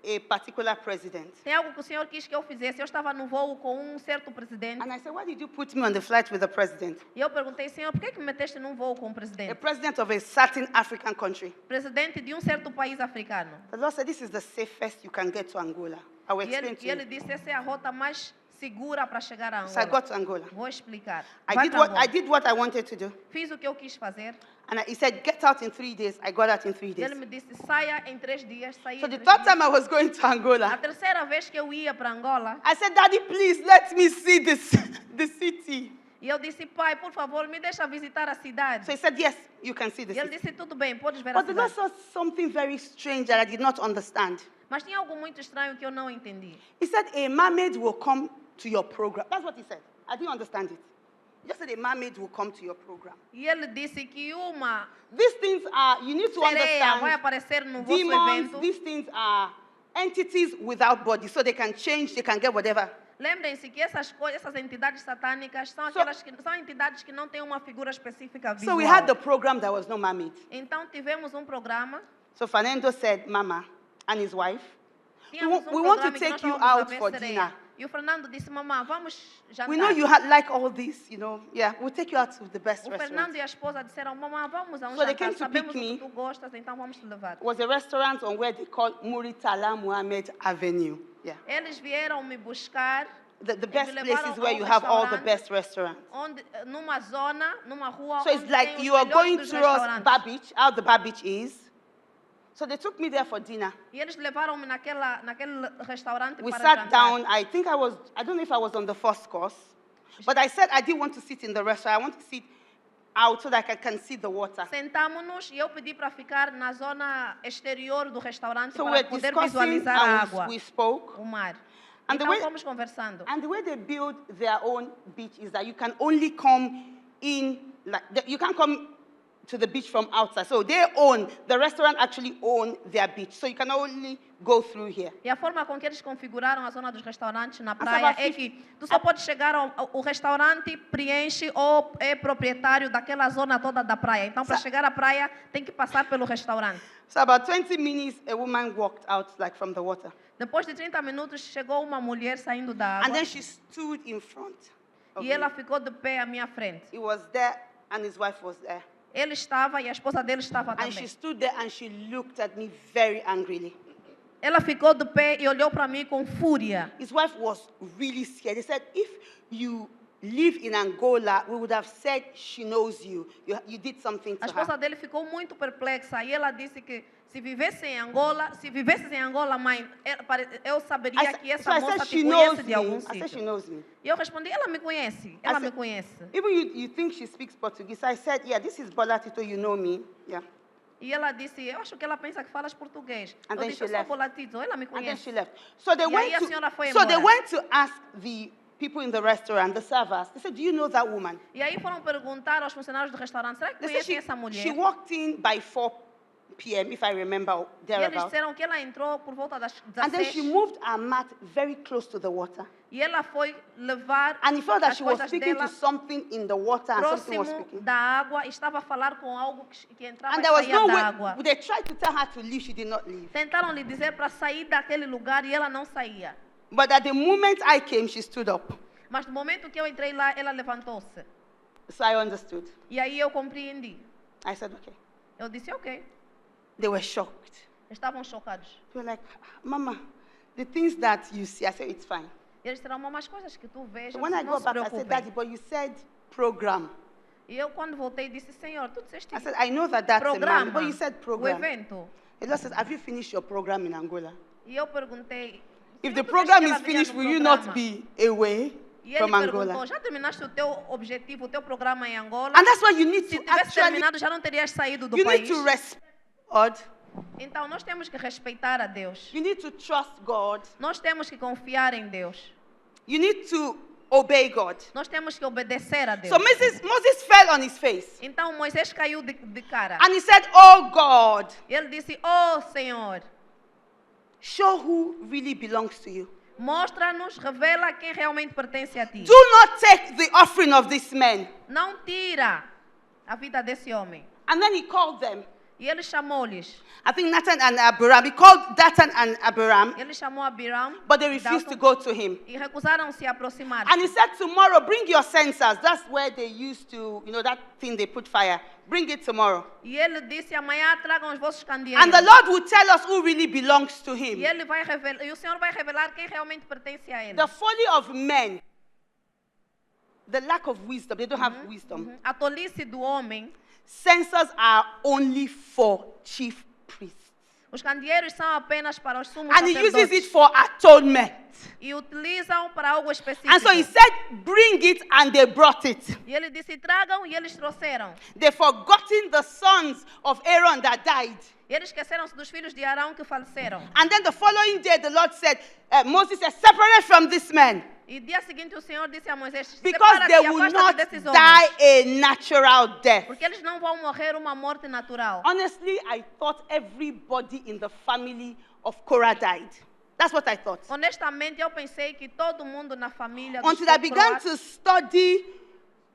a particular president. Tem algo que o Senhor quis que eu fizesse. Eu estava no voo com um certo presidente. And I said, why did you put me on the flight with the president? E eu perguntei, Senhor, por que me meteste num voo com um A presidente? president of a certain African country. Presidente de um certo país africano. The Lord said, this is the safest you can get to Angola. I will E explain ele, to e ele you. disse, essa é a rota mais segura para chegar a So I Angola. got to Angola. Vou explicar. I Vai did para what Angola. I did what I wanted to do. Fiz o que eu quis fazer. And he said, get out in 3 days. I got out in 3 E days. ele me disse, saia em 3 dias. Saí So em the 3 third dias. time I was going to A Angola, terceira vez que eu ia para Angola, I said, Daddy, please let me see this, the city. e eu disse, pai, por favor, me deixa visitar a cidade. So he said, yes, you can see the E ele city. disse, tudo bem, podes ver a But the Lord cidade. saw something very strange that I did not understand. Mas tinha algo muito estranho que eu não entendi. He said, a mermaid will come to your program. That's what he said. I didn't understand it. He just said, a mermaid will come to your program. E ele disse que uma These things are, you need to sereia vai understand, aparecer no vosso demons, evento. these things are entities without body, so they can change, they can get whatever. Lembrem-se que essas coisas, essas entidades satânicas são So- aquelas que são entidades que não têm uma figura específica visual. So we had the program, there was no mermaid. Então tivemos um programa, So Fernando said, Mama, and his wife, tínhamos we want to programa que nós take you estávamos a out ver for sereia. dinner. E o Fernando disse, mamãe, vamos jantar. We know you like all this, you know. Yeah, we'll take you out to the best O restaurant. Fernando e a esposa disseram, mamãe, vamos a um So they jantar, came to sabemos pick o que me. tu gostas, então vamos te levar. It was a restaurant on where they call Muritala Muhammad Avenue. Yeah. Eles vieram me buscar The best me places levaram where ao you have all the restaurante. best restaurants. onde, numa zona, numa rua So it's onde like tem os you are melhores going dos towards restaurantes. Bar Beach, how the Bar Beach is. So they took me there for dinner. E eles levaram-me naquele restaurante We para sat jantar. down. I don't know if I was on the first course, but I said I didn't want to sit in the restaurant. I want to sit out so that I can see the water. Sentamos-nos e eu pedi para ficar na zona exterior do restaurante So para we're poder discussing visualizar a and água, we spoke. o mar. And the Então way- fomos conversando. And the way they build their own beach is that you can only come in, you can't come to the beach from outside. So the restaurant actually own their beach. So you can only go through here. E a forma com que eles configuraram a zona dos restaurantes na Mas praia estava é que tu só pode chegar o restaurante preenche ou é proprietário daquela zona toda da praia. Então, para chegar à praia, tem que passar pelo restaurante. So about 20 minutes, a woman walked out like from the water. Depois de 30 minutos, chegou uma mulher saindo da And água then she stood in front of e me. ela ficou de pé à minha frente. He was there and his wife was there. Ele estava e a esposa dele estava And she também. stood there and she looked at me very angrily. Ela ficou de pé e olhou para mim com fúria. His wife was really scared. They said, if you live in Angola, we would have said she knows you. You did something A to esposa her. dele ficou muito perplexa e ela disse que se vivesse em Angola, se vivesses em Angola, mãe, eu saberia que essa I moça said, te she knows conhece de me. algum I said, she sítio. knows me. E eu respondi, ela me conhece, ela me said- conhece. Even you think she speaks Portuguese. I said, yeah, this is Bola Tito, you know me. Yeah. E ela disse, eu acho que ela pensa que falas português. And Eu then disse, she eu sou left. Bolatito, ela me And then she conhece. left. So they E aí a senhora foi so they embora. went to ask the people in the restaurant, the servers. They said, do you know that woman? E aí foram perguntar aos funcionários do restaurante, será que They said conhecem essa mulher? she walked in by 4 p.m., if I remember, E eles thereabouts. disseram que ela entrou por volta das And then she 16 moved her mat very close to the water. e ela foi levar And he felt that as she was coisas speaking dela to something in the water and something was próximo speaking. da água e estava a falar com algo que entrava And e there was saía no da way, água. they tried to tell her to leave, she did not leave. Tentaram lhe dizer para sair daquele lugar e ela não saía. But at the moment I came, she stood up. Mas no momento que eu entrei lá, ela levantou-se. So I understood. E aí eu compreendi. I said, okay. Eu disse, ok. They were shocked. Estavam chocados. They were like, Mama, the things that you see, I said, it's fine. Eles disseram, mamãe, as coisas que tu vês, So when I não got se back, I said, Daddy, preocupem. but you said program. E eu, quando voltei, disse, Senhor, tu disseste I said, I know that that's a man, programa, but you said o program. evento. The Lord says, have you finished your program in Angola? E eu perguntei, If "Senhor, the tu program disseste que is ela vinha finished, no will you not programa?" be away E ele from perguntou, Angola? já terminaste o teu objetivo, o teu programa em Angola? And that's why you need Se to tivesse actually, terminado, já não terias saído do you need país. to respect God. Então, nós temos que respeitar a Deus. You need to trust God. Nós temos que confiar em Deus. You need to obey God. Nós temos que obedecer a Deus. So Moses fell on his face. Então, Moisés caiu de cara. And he said, oh God, E ele disse, oh, Senhor, Show who really belongs to you. Mostra-nos, revela quem realmente pertence a ti. Do not take the offering of this man. Não tira a vida desse homem. And then he called them. E ele chamou-lhes. I think Nathan and Abiram. He called Dathan and Abiram, Ele chamou Abiram, but they refused to go to him. e recusaram-se a aproximar-se. And he said, tomorrow, bring your censers. That's where they used to, that thing they put fire. Bring it tomorrow. E ele disse, amanhã tragam os vossos And the candeeiros. Lord will tell us who really belongs to him. E ele vai revelar, e o Senhor vai revelar quem realmente pertence a ele. The folly of men, the lack of wisdom, they don't have wisdom. A tolice do homem, Censers are only for chief priests. os candeeiros são apenas para os sumos And he uses sacerdotes. it for atonement. E utilizam para algo específico. And so he said, bring it, and they brought it. E ele disse, tragam, e eles trouxeram. They forgotten the sons of Aaron that died. E eles esqueceram-se dos filhos de Arão que faleceram. And then the following day, the Lord said, Moses said, separate from this man, E dia seguinte o Senhor disse a Moisés, because separa-te they e will afasta-te not desses homens. die a natural death. Porque eles não vão morrer uma morte natural. Honestly, I thought everybody in the family of Korah died. That's what I thought. Honestamente, eu pensei que todo mundo na família dos Until I began Croatas- to study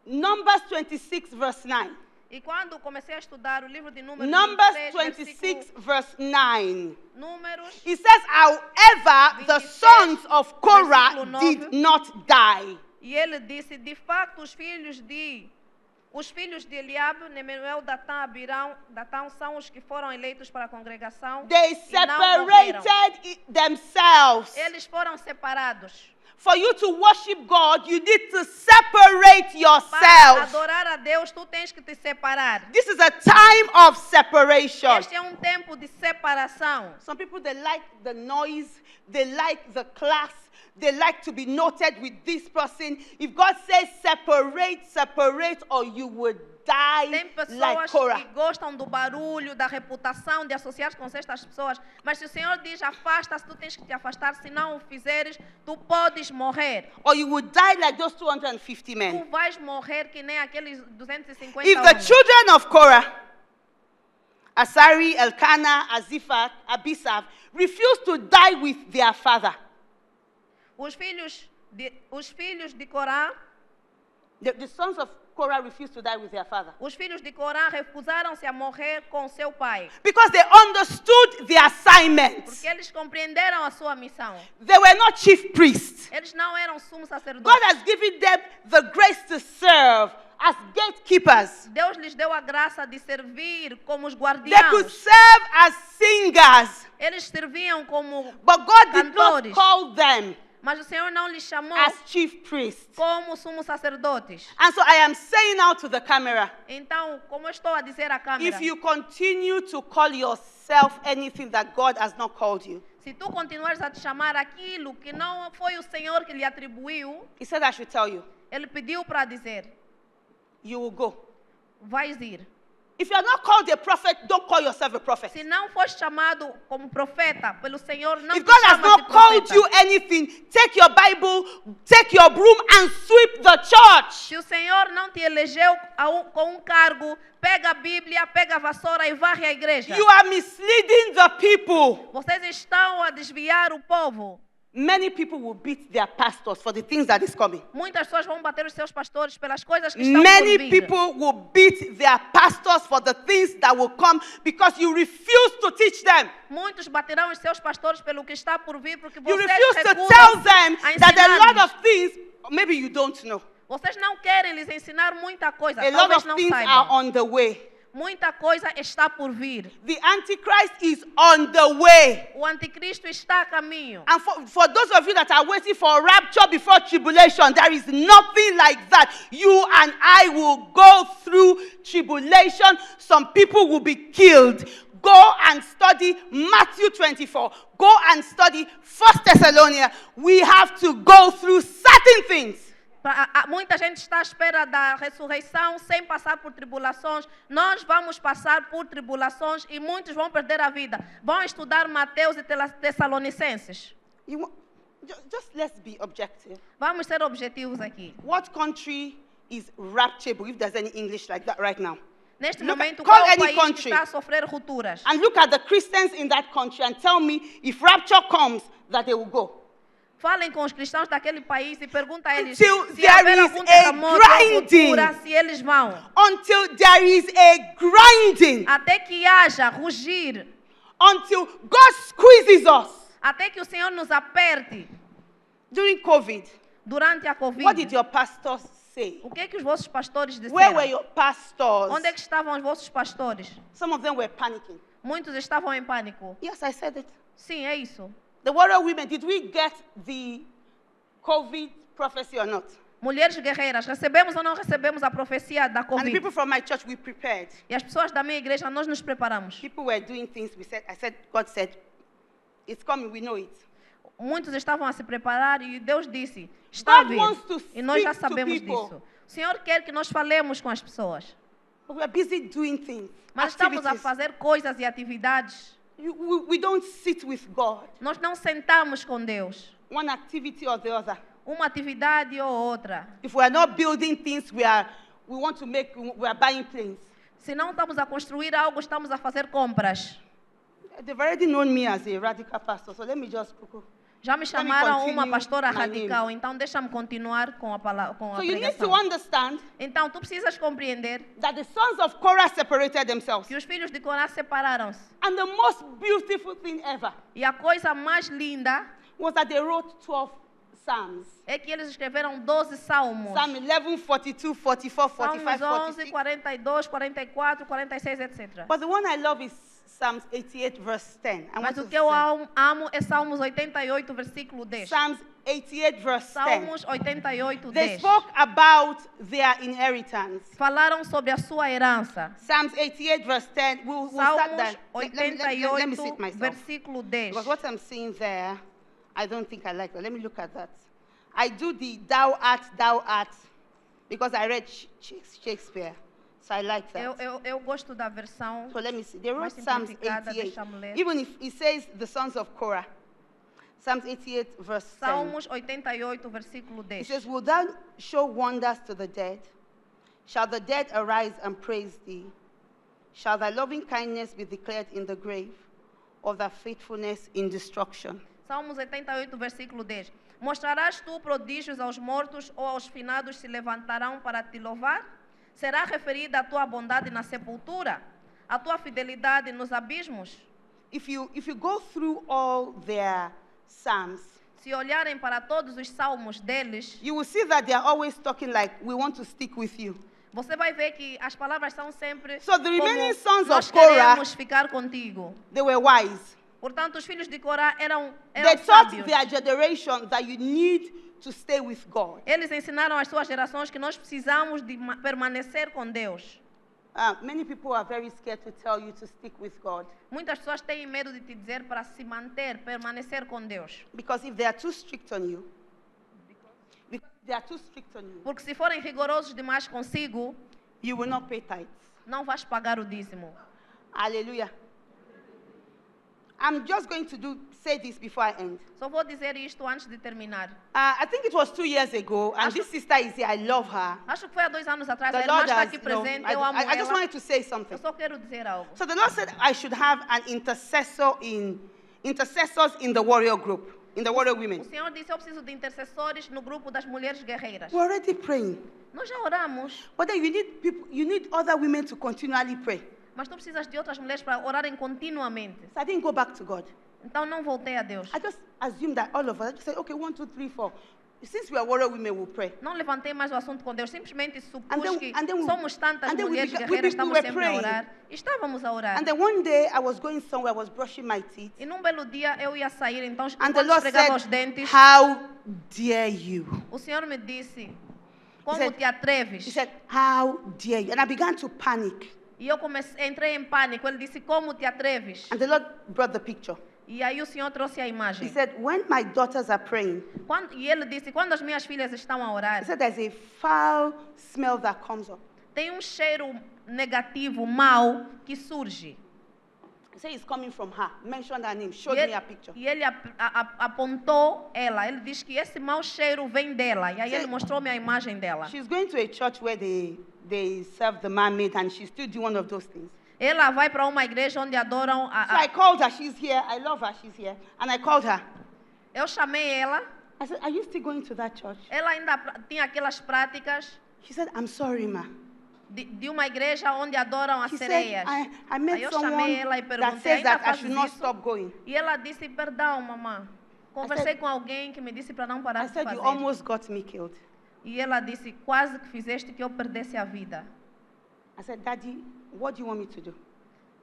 Numbers 26, verse 9. E quando comecei a estudar o livro de Números Numbers 26, 26, verse 9. Números, It says, however, the 26, sons of Korah versículo 9. did not die. e ele disse, de facto, os filhos de Eliabe, Nemuel, Datão são os que foram eleitos para a congregação. They e não morreram. separated themselves. Eles foram separados. For you to worship God, you need to separate Para yourself. adorar a Deus, tu tens que te separar. This is a time of separation. Este é um tempo de separação. Some people, they like the noise, they like the class, they like to be noted with this person. If God says separate, or you would die Tem like pessoas Korah. que gostam do barulho, da reputação, de associar-se com estas pessoas. Mas se o Senhor diz, afasta-se, tu tens que te afastar. Se não o fizeres, tu podes morrer. Or you would die like those 250 men. Tu vais morrer que nem aqueles 250 If the homens. children of Korah, Asari, Elkanah, Azipha, Abisaf, refused to die with their father, Os filhos de Corá, the sons of Korah refused to die with their father, os filhos de Corá recusaram-se a morrer com seu pai. because they understood the assignment. Porque eles compreenderam a sua missão. They were not chief priests. Eles não eram sumos God sacerdotes. has given them the grace to serve as gatekeepers. Deus lhes deu a graça de servir como os They could guardiãos. serve as singers, Eles serviam como, but God did not Cantores. call them mas o Senhor não lhes chamou as chief priests. como sumos sacerdotes. And so I am saying now to the camera, Então, como eu estou a dizer à câmera, if you continue to call yourself anything that God has not called you, se tu continuares a te chamar aquilo que não foi o Senhor que lhe atribuiu, He said I should tell you, Ele pediu para dizer, you will go. vais ir. If you are not called a prophet, don't call yourself a prophet. Se não foste chamado como profeta pelo Senhor, não If te God has chamas de not called profeta. you anything, take your Bible, take your broom and sweep the church. Se o Senhor não te elegeu com um cargo, pega a Bíblia, pega a vassoura e varre a igreja. You are misleading the people. Vocês estão a desviar o povo. Many people will beat their pastors for the things that is coming. Muitas pessoas vão bater os seus pastores pelas coisas que estão por Many vir. people will beat their pastors for the things that will come because you refuse to teach them. Muitos baterão os seus pastores pelo que está por vir, porque You vocês refuse to recusam tell them a that a lot ensinar-lhes. of things, maybe you don't know, Vocês não querem lhes ensinar muita coisa, a lot talvez of não things are saibam. on the way. Muita coisa está por vir. The Antichrist is on the way. O anticristo está a caminho. And for those of you that are waiting for rapture before tribulation, there is nothing like that. You and I will go through tribulation. Some people will be killed. Go and study Matthew 24. Go and study 1 Thessalonians. We have to go through certain things. Muita gente está à espera da ressurreição sem passar por tribulações. Nós vamos passar por tribulações e muitos vão perder a vida. Vão estudar Mateus e Tessalonicenses. Just let's be objective. Vamos ser objetivos aqui. What country is rapturable, if there's any English like that right now? Neste Look momento, at, qual call é o any país que country está a sofrer rupturas? and look at the Christians in that country and tell me if rapture comes that they will go. Falem com os cristãos daquele país e perguntem a eles Until se there haver is algum a terremoto ou grinding. ruptura, se eles vão. Until there is a grinding. Até que haja rugir, Until God squeezes us. até que o Senhor nos aperte. During COVID, Durante a what did Covid, your pastors say? o que é que os vossos pastores Where were disseram? your pastors? Onde é que estavam os vossos pastores? Some of them were panicking. Muitos estavam em pânico. Yes, I said it. Sim, é isso. The warrior women, did we get the COVID prophecy or not? Mulheres guerreiras, recebemos ou não recebemos a profecia da And the Covid? people from my church, we prepared. E as pessoas da minha igreja, nós nos preparamos. People were doing things. God said, it's coming, we know it. Muitos estavam a se preparar e Deus disse, está a God vir. wants to E nós já speak to sabemos people. disso. O Senhor quer que nós falemos com as pessoas. But we are busy doing things. Mas estamos a activities. fazer coisas e atividades. We don't sit with God. Nós não sentamos com Deus. One activity or the other. Uma atividade ou outra. If we are not building things, we are buying planes. Se não estamos a construir algo, estamos a fazer compras. They've already known me as a radical pastor, so let me just cook. Já me Let me chamaram uma continue pastora my radical, então deixa-me continuar com a palavra, com a So you need to pregação. understand Então tu precisas compreender that the sons of Korah separated themselves. que os filhos de Corá separaram-se. And the most beautiful thing ever E a coisa mais linda was that they wrote 12 Psalms. é que eles escreveram 12 salmos. Psalm 11, 42, 44, 45, Salmos 11, 46. 42, 44, 46, etc. But the one I love is Psalms 88, verse 10. I Mas want o to que eu sing. amo é Salmos 88, versículo 10. Psalms 88, verse 10. Salmos 88, They 10. spoke about their inheritance. Falaram sobre a sua herança. Psalms 88, verse 10. We'll start Salmos there. Let me see it 88, myself. versículo 10. Because what I'm seeing there, I don't think I like that. Let me look at that. I do the thou art, because I read Shakespeare. So I like that. Eu gosto da versão. So let me see. They wrote Mais Psalms simplificada, 88. deixa-me ler. Even if it says the sons of Korah. Psalms 88, verse 10. Salmos 88, versículo It 10. says, Will thou show wonders to the dead? Shall the dead arise and praise thee? Shall thy loving kindness be declared in the grave, or thy faithfulness in destruction? Salmos 88, versículo 10. Mostrarás tu prodígios aos mortos ou aos finados se levantarão para te louvar? Será referida a tua bondade na sepultura? A tua fidelidade nos abismos? If you go through all their psalms, Se olharem para todos os salmos deles, you will see that they are always talking like, we want to stick with you. você vai ver que as palavras são sempre So the remaining como sons nós of Korah, queremos ficar contigo. they were wise. Portanto, os filhos de Corá eram They taught sábios. their generation that you need to stay with God. Eles ensinaram às suas gerações que nós precisamos de permanecer com Deus. Many people are very scared to tell you to stick with God. Muitas pessoas têm medo de te dizer para se manter, permanecer com Deus. Because if they are too strict on you, Porque se forem rigorosos demais consigo, you will not pay tithes. não vais pagar o dízimo. Hallelujah. I'm just going to say this before I end. Só vou dizer isto antes de terminar. I think it was 2 years ago, and this sister is here. I love her. Acho que foi há 2 anos atrás. A The irmã Lord está has, aqui you know, presente. Eu amo I just ela. wanted to say Eu something. só quero dizer algo. So the Lord said I should have an intercessors in the warrior group, in the warrior O women. Senhor disse, eu preciso de intercessores no grupo das mulheres guerreiras. We're already praying. Nós já oramos, But then you need other women to continually pray. mas tu precisas de outras mulheres para orarem continuamente. So I didn't go back to God. Então não voltei a Deus. I just assumed that all of us, I just said, okay, 1, 2, 3, 4. Since we are warrior women, we'll pray. Não levantei mais o assunto com Deus. Simplesmente supus que and then we- somos tantas and then we mulheres began- guerreiras, we estamos were sempre a praying. orar. E estávamos a orar. And then one day I was going somewhere, I was brushing my teeth. E num belo dia eu ia sair, então And the quando Lord esfregava os said, dentes, how dare you? o Senhor me disse, como said- te atreves? He said, how dare you? And I began to panic. E eu entrei em pânico. Ele disse, como te atreves? And the Lord brought the picture. E aí o Senhor trouxe a He imagem. said, when my daughters are praying, E ele disse, quando as minhas filhas estão a he orar, said there's a foul smell that comes up. tem um cheiro negativo, mau, que surge. He said it's coming from her. Mentioned her name. Showed E me a picture. ele apontou ela. Ele disse que esse mau cheiro vem dela. E aí Sim. ele mostrou-me a imagem dela. She's going to a church where they serve the man-made, and she's still doing one of those things. Ela vai para uma igreja onde adoram So I called her. She's here. I love her. She's here. And I called her. Eu chamei ela. I said, are you still going to that church? Ela ainda tinha aquelas práticas She said, I'm sorry, ma. de uma igreja onde adoram as She said, sereias. I Aí met eu someone chamei ela e that perguntei, says ainda that I fazes should not isso? stop going. E ela disse, perdão, mamãe. Conversei said- com alguém que me disse para não parar I de said, you fazer. almost got me killed. E ela disse, quase que fizeste que eu perdesse a vida. I said, Daddy, what do you want me to do?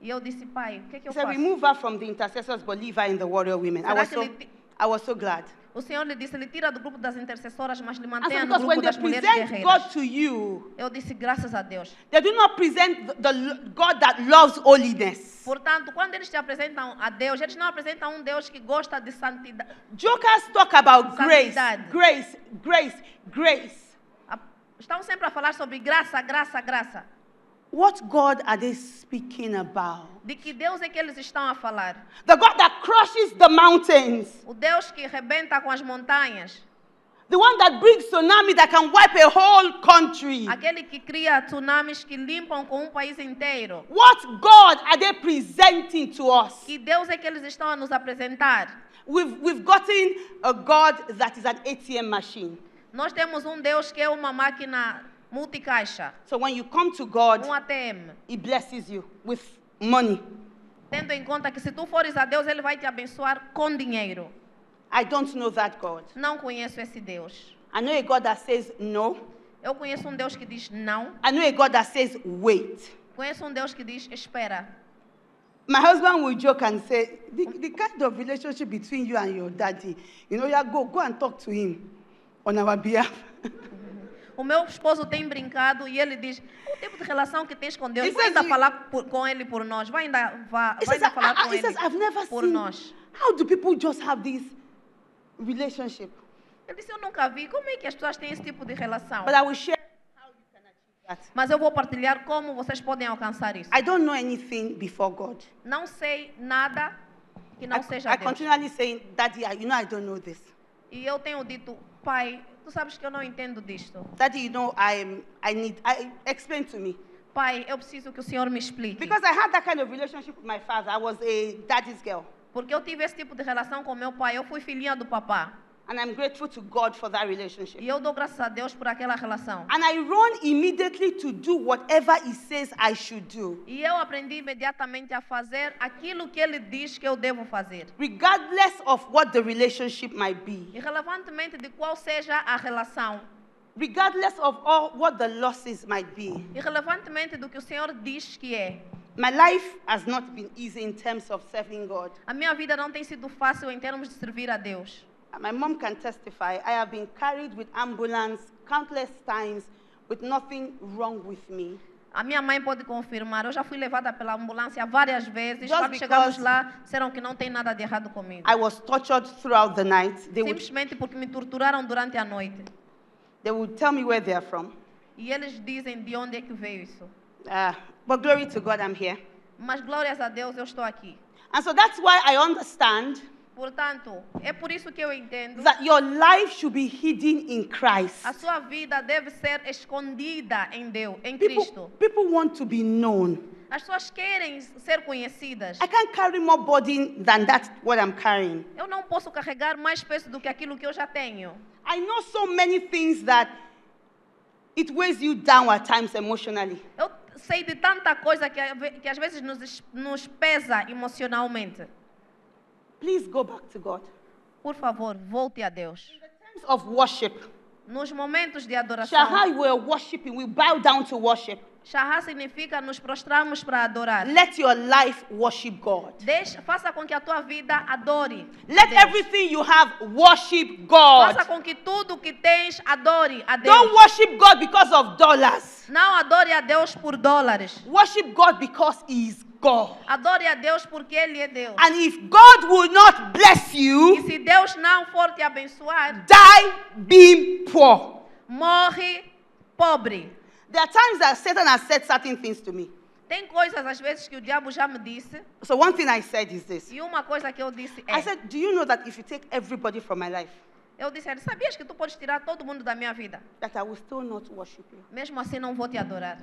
E eu disse, pai, o que é que He eu said, faço? remove her from the intercessors, but leave her in the warrior women. Será que ele I was so glad. O Senhor lhe disse, ele tira do grupo das intercessoras, mas lhe I mantenha said, no because when grupo they das mulheres present guerreiras. God to you, Eu disse, graças a Deus. they do not present the God that loves holiness. Portanto, quando eles te apresentam a Deus, eles não apresentam um Deus que gosta de santidade. Jokers talk about grace, Santidade. grace, grace, grace. Estão sempre a falar sobre graça, graça, graça. What God are they speaking about? De que Deus é que eles estão a falar? The God that crushes the mountains. O Deus que rebenta com as montanhas. The one that brings tsunami that can wipe a whole country. Aquele que cria tsunamis que limpam com um país inteiro. What God are they presenting to us? Que Deus é que eles estão a nos apresentar? We've gotten a God that is an ATM machine. Nós temos um Deus que é uma máquina multicaixa. So when you come to God, Um ATM. He blesses you with money. Tendo em conta que se tu fores a Deus, Ele vai te abençoar com dinheiro. I don't know that God. Não conheço esse Deus. I know a God that says no. Eu conheço um Deus que diz não. I know a God that says wait. Conheço um Deus que diz espera. My husband will joke and say, the kind of relationship between you and your daddy, you go and talk to him on our behalf. O meu esposo tem brincado e ele diz, o tipo de relação que tens com Deus, He vai says ainda you- falar com Ele por nós, vai ainda He vai says, ainda falar com he Ele says, I've never por seen, nós. how do people just have this relationship? Ele disse, eu nunca vi, como é que as pessoas têm esse tipo de relação? But I will share how you can achieve that. Mas eu vou partilhar como vocês podem alcançar isso. I don't know anything before God. Não sei nada que não seja I Deus. continually saying, Daddy, I don't know this. E eu tenho dito, pai, tu sabes que eu não entendo disto. Daddy, explain to me. Pai, eu preciso que o Senhor me explique. Because I had that kind of relationship with my father. I was a daddy's girl. Porque eu tive esse tipo de relação com meu pai. Eu fui filhinha do papá. And I'm grateful to God for that relationship. E eu dou graças a Deus por aquela relação. And I run immediately to do whatever He says I should do, E eu aprendi imediatamente a fazer aquilo que ele diz que eu devo fazer. regardless of what the relationship might be, Irrelevantemente de qual seja a relação. regardless of all what the losses might be. Irrelevantemente do que o Senhor diz que é. My life has not been easy in terms of serving God. A minha vida não tem sido fácil em termos de servir a Deus. My mom can testify. I have been carried with ambulance countless times with nothing wrong with me. A minha mãe pode confirmar. Eu já fui levada pela ambulância várias vezes. Just Quando because- chegamos lá, disseram que não tem nada de errado comigo. I was tortured throughout the night. Simplesmente porque me torturaram durante a noite. They would tell me where they are from. E eles dizem de onde é que veio isso. But glory to God, I'm here. Mas glórias a Deus, eu estou aqui. And so that's why I understand Portanto, é por isso que eu entendo. that your life should be hidden in Christ. A sua vida deve ser escondida em Deus, em Cristo. People want to be known. As pessoas querem ser conhecidas. I can't carry more burden than that, what I'm carrying. Eu não posso carregar mais peso do que aquilo que eu já tenho. I know so many things that it weighs you down at times emotionally. Eu sei de tanta coisa que às vezes nos pesa emocionalmente. Please go back to God. Por favor, volte a Deus. In terms of worship, Nos momentos de adoração, Shahai, we're worshiping. We bow down to worship. Shahá significa nos prostrarmos para adorar. Let your life worship God. Faça com que a tua vida adore. a Let Deus. everything you have worship God. Faça com que tudo que tens adore a Deus. Don't worship God because of dollars. Não adore a Deus por dólares. Worship God because He is God. Adore a Deus porque Ele é Deus. And if God will not bless E you, se Deus não for te abençoar, die being poor. morre pobre. There are times that Satan has said certain things to me. Tem coisas às vezes que o diabo já me disse, So one thing I said is this. e uma coisa que eu disse I é, said, do you know that if you take everybody from my life, eu disse, sabias que tu podes tirar todo mundo da minha vida? that I will still not worship you? Mesmo assim não vou te adorar.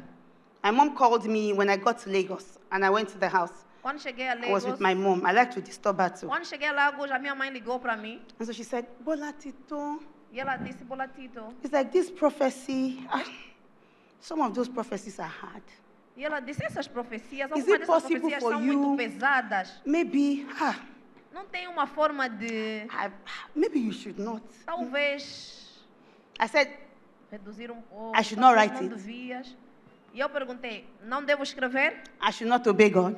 My mom called me when I got to Lagos and I went to the house. Quando cheguei a I was Lagos, with my mom. I like to disturb her too. quando cheguei a Lagos, a minha mãe ligou para mim And so she said, Bola Tito, e ela disse, Bolatito, it's like this prophecy. Some of those prophecies are hard. e ela disse, essas profecias, Is algumas it dessas possible profecias for são you- muito pesadas. Maybe, Não tem uma forma de, maybe you should not. talvez, I said, reduzir um pouco. I should not talvez write não it. devias. E eu perguntei, não devo escrever? I should not obey God.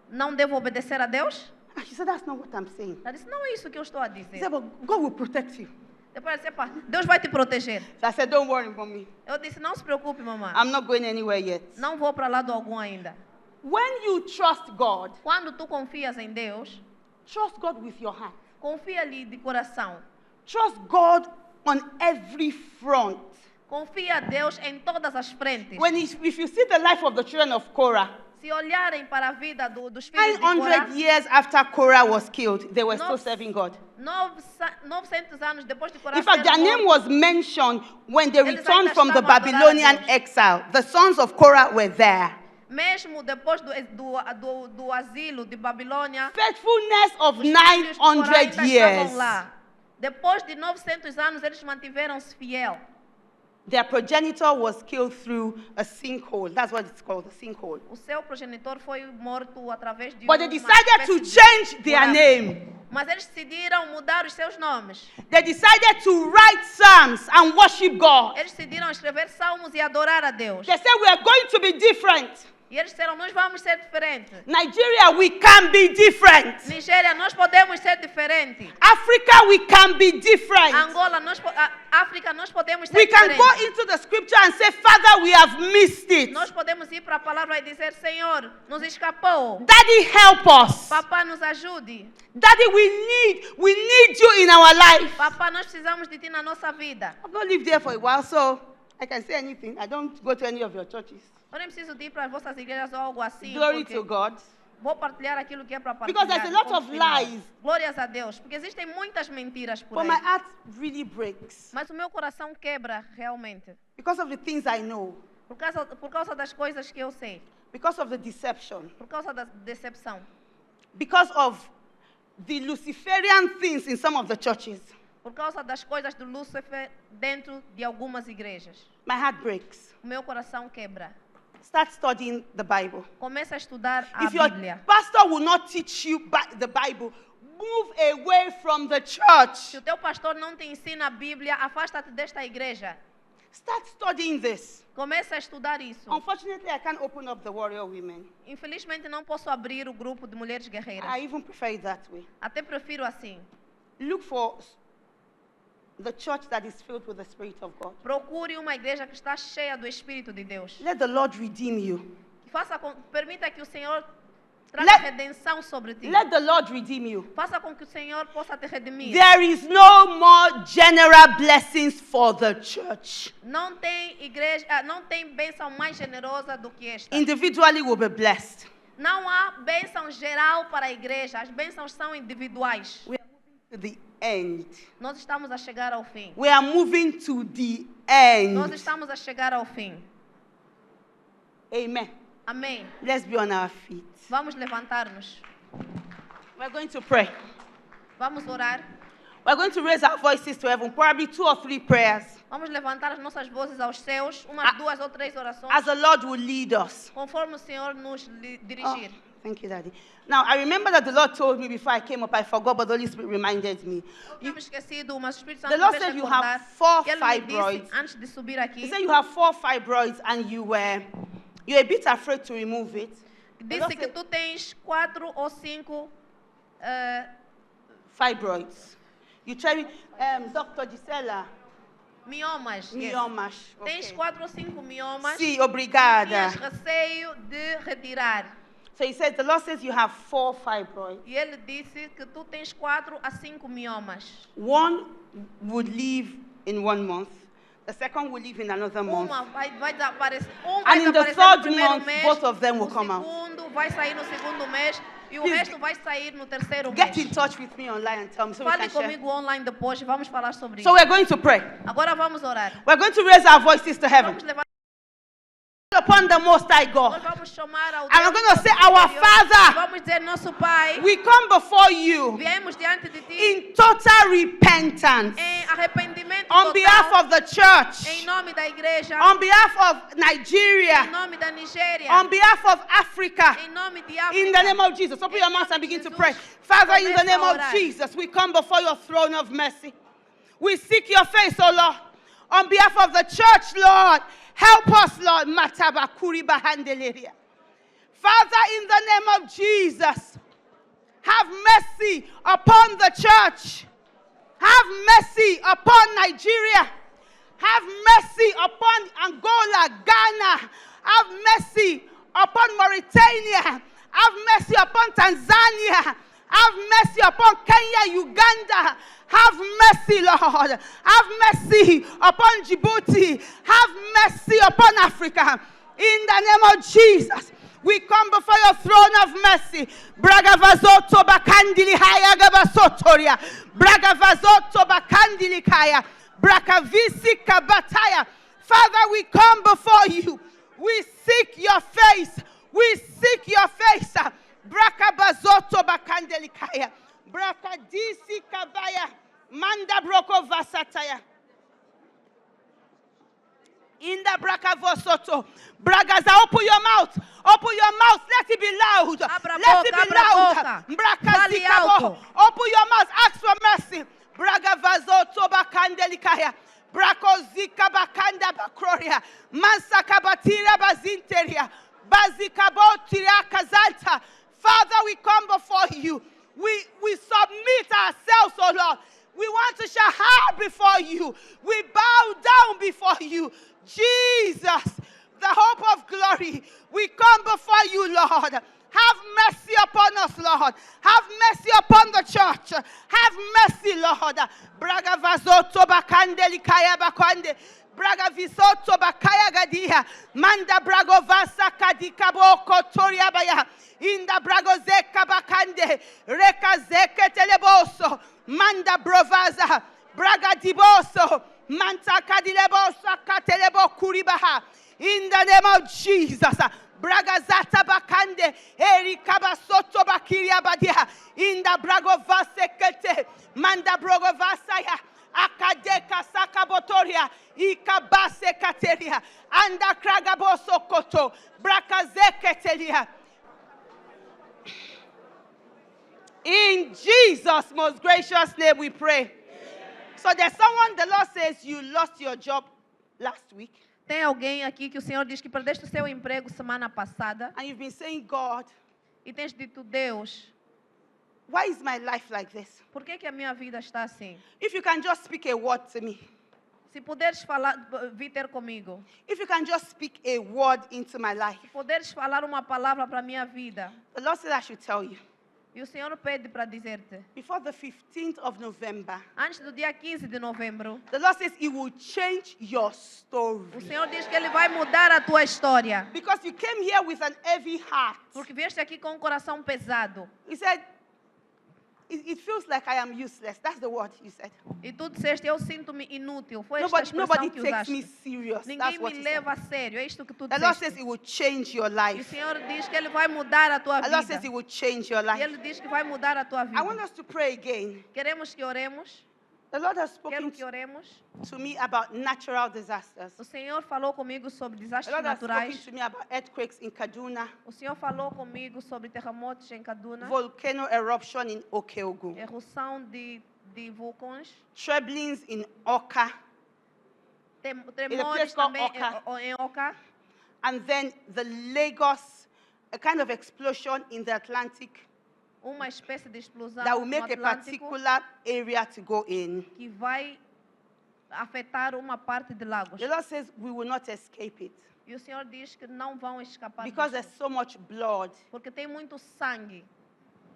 Não devo obedecer a Deus? And she said, that's not what I'm saying. Ela disse, não é isso que eu estou a She dizer. said, but God will protect you. Depois ela disse, "Epá, Deus vai te proteger." So I said, don't worry, mommy. Eu disse, não se preocupe, mamãe. I'm not going anywhere yet. Não vou para lado algum ainda. When you trust God, Quando tu confias em Deus, trust God with your heart. confia-lhe de coração. Trust God on every front. Confia a Deus em todas as frentes. If you see the life of the children of Korah, Se olharem para a vida dos filhos de 900 Corá, years after Korah was killed, they were still Nove- serving God. 900 anos depois de Corá In fact, ser their name morto, was mentioned when they Eles returned ainda from the estavam a adorar a Babylonian Deus. exile. The sons of Korah were there. mesmo depois do asilo de Babilônia, Faithfulness of os filhos de Corá 900 ainda years. estavam lá. Depois de 900 anos, eles mantiveram-se fiel. Their progenitor was killed through a sinkhole. That's what it's called, a sinkhole. O seu progenitor foi morto através de But they uma decided to espécie de change their buraco. name. Mas eles decidiram mudar os seus nomes. They decided to write psalms and worship God. Eles decidiram escrever salmos e adorar a Deus. They said, we are going to be different. E eles disseram, nós vamos ser diferentes. Nigeria, we can be different. Nigéria, nós podemos ser diferentes. Africa, we can be different. Angola, África, nós podemos ser We can diferentes. go into the scripture and say, Father, we have missed it. Nós podemos ir para a palavra e dizer, Senhor, nos escapou. Daddy, help us. Papá, nos ajude. Daddy, we need you in our life. Papá, nós precisamos de ti na nossa vida. I've not lived there for a while, so I can say anything. I don't go to any of your churches. Eu nem preciso de ir para as vossas igrejas ou algo assim. Glory porque to God. vou partilhar aquilo que é para Because partilhar. there's a lot ponto of final. lies. Glórias a Deus. Porque existem muitas mentiras por But aí. my heart really breaks Mas o meu coração quebra realmente. because of the things I know, Por causa das coisas que eu sei. because of the deception, Por causa da decepção. because of the Luciferian things in some of the churches. Por causa das coisas do Lúcifer dentro de algumas igrejas. My heart breaks. O meu coração quebra. Start studying the Bible. Começa a estudar a If your Bíblia. pastor will not teach you the Bible, move away from the Se church. o teu pastor não te ensina a Bíblia, afasta-te desta igreja. Start studying this. Começa a estudar isso. Unfortunately, I can't open up the warrior women. Infelizmente não posso abrir o grupo de mulheres guerreiras. I even prefer it that way. Até prefiro assim. Look for the church that is filled with the Spirit of God. Procure uma igreja que está cheia do Espírito de Deus. Let the Lord redeem you. Permita que o Senhor traga Let- redenção sobre ti. Let the Lord redeem you. Faça com que o Senhor possa te redimir. There is no more general blessings for the church. Não tem não tem bênção mais generosa do que esta. Individually, we'll be blessed. Não há bênção geral para a igreja. As bênçãos são individuais. We are moving to the end. Nós estamos a chegar ao fim. We are moving to the Nós end. estamos a chegar ao fim. Amen. Amém. Let's be on our feet. Vamos levantar-nos. We're going to pray. Vamos orar. We're going to raise our voices to heaven, probably 2 or 3 prayers, Vamos levantar as nossas vozes aos céus, umas 2 ou 3 orações, as the Lord will lead us. conforme o Senhor nos Oh, dirigir. thank you, Daddy. Now, I remember that the Lord told me before I came up, I forgot, but the Holy Spirit reminded me. Eu tinha me esquecido, mas o Espírito The Santo Lord me fez said you recordar have 4 que Ele me fibroids. disse, antes de subir He aqui, said you have 4 fibroids and you're a bit afraid to remove it. The Lord disse que said, tu tens 4 ou 5 fibroids. You try, Dr. Gisela, miomas. Yes. miomas. Tens Okay. 4 ou 5 miomas Sim, e obrigada. tinhas receio de retirar. So he said, the Lord says you have 4 fibroids. E Ele disse que tu tens 4 a 5 miomas. One would leave in 1 month. The second will leave in another month. Uma vai desaparecer. Um And vai in the desaparecer no third primeiro month, mês. both of them will O come out. segundo vai sair no segundo mês. E o Please, resto vai sair no terceiro Get mês. in touch with me online and tell me so we Fale can share. comigo online depois e vamos falar sobre So isso. we're going to pray. Agora vamos orar. We're going to raise our voices to heaven. Vamos levar Upon the Most High Nós God. vamos chamar ao And we're Deus going to say, Our superior. Father, Vamos dizer, nosso Pai, we come before you viemos diante de Ti in total repentance em arrependimento on behalf total, of the church, em nome da igreja, on behalf of em Nigeria, nome da Nigéria, on behalf of Africa. em nome de In the África. name of Jesus, open your mouth and begin to Jesus, pray. Father, in the começa name a of orar. Jesus, we come before your throne of mercy. We seek your face, O Lord, on behalf of the church, Lord. Help us, Lord. Matabakuri bahandeleria. Father, in the name of Jesus, have mercy upon the church. Have mercy upon Nigeria. Have mercy upon Angola, Ghana. Have mercy upon Mauritania. Have mercy upon Tanzania. Have mercy upon Kenya, Uganda. Have mercy, Lord. Have mercy upon Djibouti. Have mercy upon Africa. In the name of Jesus, we come before your throne of mercy. Bragavazoto bakandili haya gabasotoria. Bragavazoto bakandili kaya. Brakavisi kabataya. Father, we come before you. We seek your face. We seek your face. Brakabazoto bakandeli kaya. Brakadisi kabaya. Manda broko vasataya. In the Brakavosoto. Bragaza, open your mouth. Open your mouth. Let it be loud. Abra Let it boca, be abra loud. boca. Brakazikabo. Fale alto. Open your mouth. Ask for mercy. Bragavazoto bakandelikaya. Brakozika bakanda bakroria. Mansakabatira bazinteria. Bazikabotiria kazanta. Father, we come before you. We submit ourselves, oh Lord. We want to shahar before you. We bow down before you. Jesus, the hope of glory. We come before you, Lord. Have mercy upon us, Lord. Have mercy upon the church. Have mercy, Lord. Braga vazoto bakandeli kaya bakwande. Braga visoto bakaya gadia. Manda brago vasa kadikabo kotoria baya. Inda brago zeka bakande. Reka zeke teleboso. Manda brovaza. Braga diboso. Manta kadilebosa katelebo kuribaha. In the name of Jesus. Braga zata bakande. Eri kabasoto bakiria badia. Inda brago vasekete. Manda brogo vasaya. Akadeka sakabotoria. Ikabase kateria. Anda kragaboso koto. Brakazeketelia. In Jesus' most gracious name we pray. So there's someone, the Lord says, you lost your job last week. Tem alguém aqui que o Senhor diz que perdeste o seu emprego semana passada And you've been saying, God, e tens dito, Deus, why is my life like this? por que a minha vida está assim? If you can just speak a word to me. Se puderes falar, vir ter comigo. If you can just speak a word into my life. Se puderes falar uma palavra para a minha vida. The Lord said I should tell you. E o Senhor pede para dizer-te. Before the 15th of November, Antes do dia 15 de novembro, the Lord says He will change your story. o Senhor diz que Ele vai mudar a tua história. Because you came here with an heavy heart. Porque vieste aqui com um coração pesado. He said, it feels like I am useless. That's the word you said. E tu disseste, eu sinto-me inútil. Foi esta Nobody expressão que takes me usaste. serious. Ninguém That's what me he said. leva a sério. É isto que tu The Lord disseste. says He will change your E o life. Senhor diz que Ele vai mudar a tua The Lord says vida. He will change your E life. Ele diz que vai mudar a tua I want vida. us to pray again. Queremos que oremos. The Lord has spoken Quero que oremos. to me about natural disasters. O Senhor falou comigo sobre The desastres Lord has spoken naturais. to me about earthquakes in Kaduna, O Senhor falou comigo sobre terremotos em Kaduna. volcano eruption in Okeogun, Erupção de vulcões. troublings in Oka, Tremores called também Oka. em Oka. and then the Lagos, a kind of explosion in the Atlantic Uma espécie de explosão that will no make a Atlântico particular area to go in. que vai afetar uma parte de Lagos. The Lord says we will not escape it E o Senhor diz que não vão escapar because disso, there's so much blood porque tem muito sangue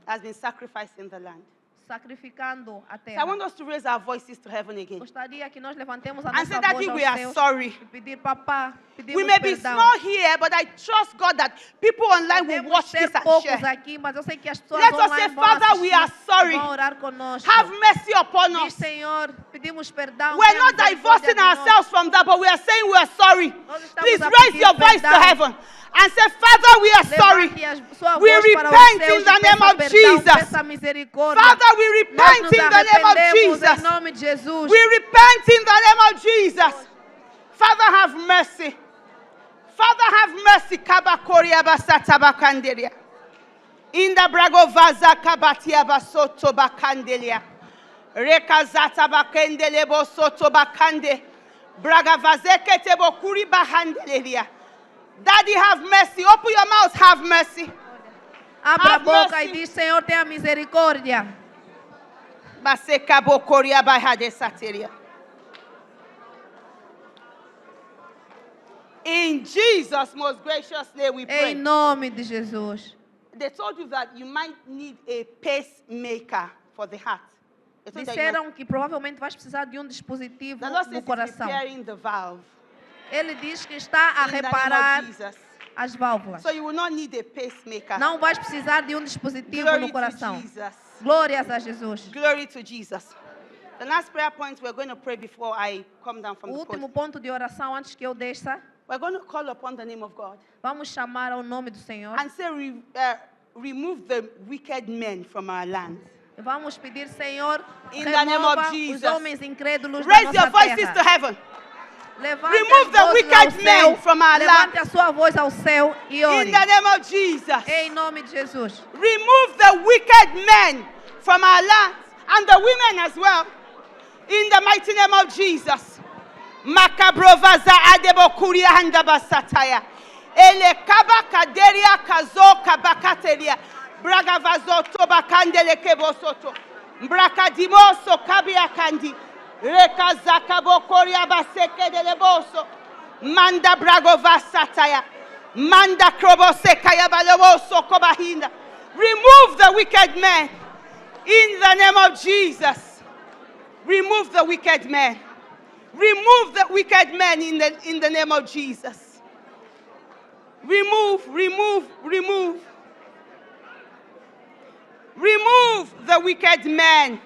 has been sacrificed in the land. sacrificando a So I terra. want us to raise our voices to heaven again. Gostaria que nós levantemos a And say, nossa Daddy, voz we aos are céus sorry. e pedir, papá, pedimos We may be perdão. small here, but I trust God that people online will Podemos watch ser this and poucos share. aqui, mas eu sei que as pessoas Let us online say, vão Father, we assistir are sorry. e vão orar conosco. Have mercy upon Diz, us. Senhor, pedimos perdão. We're tenha not misericórdia divorcing de nós. ourselves from that, but we are saying we are sorry. Nós estamos Please a raise pedir your voice to perdão. heaven and say, Father, we are sorry. Levante a sua We voz para os repent céus in the e name peça of perdão, Jesus. peça misericórdia. Father, we Nós repent nos in the name of arrependemos em Jesus. nome de Jesus. We repent in the name of Jesus. Father, have mercy. Father, have mercy. Kabakoria basata bakandelia. Inda brago vaza kabatia basoto bakandelia. Rekazata bakendele bosoto bakande. Braga vazeke tebo kuri bahandelia. Daddy, have mercy. Open your mouth. Have mercy. Abra a Have boca mercy. e diz, Senhor, tenha misericórdia. Baseka bokoria bahade sateria. In Jesus' most gracious name we pray. Em nome de Jesus. They told you that you might need a pacemaker for the heart. They told you that you Disseram que provavelmente vais precisar de dispositivo the Lord says no he's coração. repairing the valve. Ele diz que está a In the name reparar of Jesus. as válvulas. So you will not need a pacemaker. Não vais precisar de dispositivo Glory no to coração. Jesus. Glórias a Jesus. Glory to Jesus. The last prayer point we're going to pray before I come down from O the último podium. ponto de oração antes que eu desça, We're going to call upon the name of God vamos chamar ao nome do Senhor. and say, remove the wicked men from our land. Vamos pedir, Senhor, In the name of remova os Jesus. homens incrédulos da Raise your nossa voices to terra. heaven. Levante Remove as the vozes wicked ao men céu. from our Levante land. a sua voz ao céu e In ore. the name of Jesus. Em nome de Jesus. Remove the wicked men from our land and the women as well. In the mighty name of Jesus. Makabrovaza adebokuria handabasataya. Ele kabakaderia kazo kabakateria. Bragavazo tobakandele kebosoto. Brakadimoso kabiakandi. Rekazakabokoria baseke deleboso. Manda bragovasataya. Manda krobosekaya baloboso kobahinda. Remove the wicked men. In the name of Jesus. Remove the wicked men. Remove the wicked men in the name of Jesus. Remove. Remove the wicked men.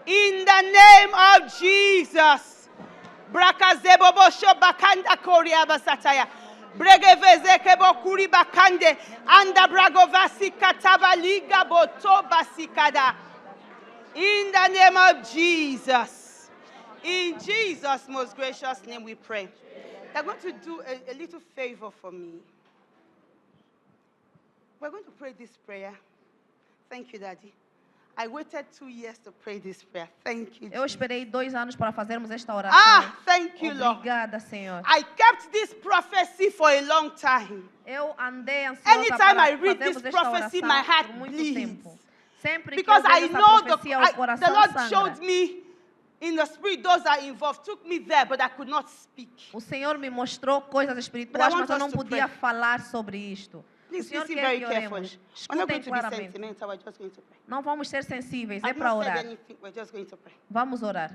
In the name of Jesus. Brakazebobosho bakanda koria basataya. Bregevezeke bokuri bakande. Anda bragovasi katabaliga boto basikada. In the name of Jesus. In Jesus' most gracious name we pray. They're going to do a little favor for me. We're going to pray this prayer. Thank you, Daddy. I waited 2 years to pray this prayer. Thank you, Eu Jesus. esperei 2 anos para fazermos esta oração. Ah, thank you, Lord. Obrigada, Senhor. I kept this prophecy for a long time. Eu andei ansiosa Anytime para I read this fazermos esta prophecy, oração my heart por muito bleeds. tempo. Sempre Because que eu I vejo essa know profecia, o the coração Lord sangra. showed me in the spirit, those that are involved, took me there, but I could not speak. O Senhor me mostrou coisas But I espirituais, want mas eu us não to podia pray. falar sobre isto. Please o Senhor listen quer very que carefully. oremos. We're not going Escutem to be claramente. sentimental, we're just going to pray. Não vamos ser sensíveis, é I've para not said orar. anything, we're just going to pray. Vamos orar.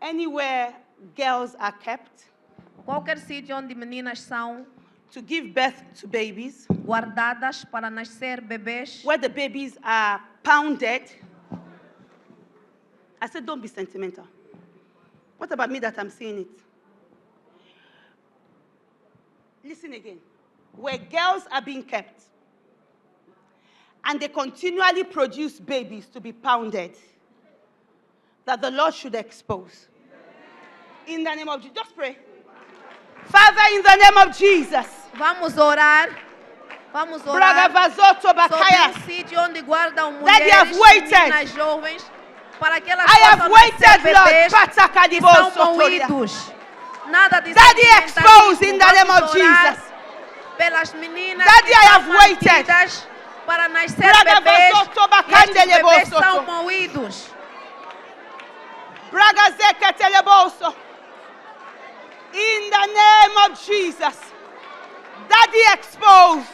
Anywhere girls are kept Qualquer sítio onde meninas são to give birth to babies, guardadas para nascer bebês, where the babies are pounded. I said, don't be sentimental. What about me that I'm seeing it? Listen again. Where girls are being kept and they continually produce babies to be pounded, that the Lord should expose. In the name of Jesus. Just pray. Father, in the name of Jesus. vamos orar. Vamos Braga orar vazoto sobre bakaya. sítio onde guardam Daddy, I've mulheres, waited. meninas jovens, para que elas I have possam waited, nascer Lord. bebês que Patakadibo são sotoria. moídos. Nada de Daddy, sentimentalismo. expose in the name of Vamos orar Jesus. pelas meninas Daddy, que I são have waited. mantidas para nascer Braga bebês vazoto e estes bakandele bebês bosoto. são moídos. Braga zeke teleboso. In the name of Jesus. Daddy, expose.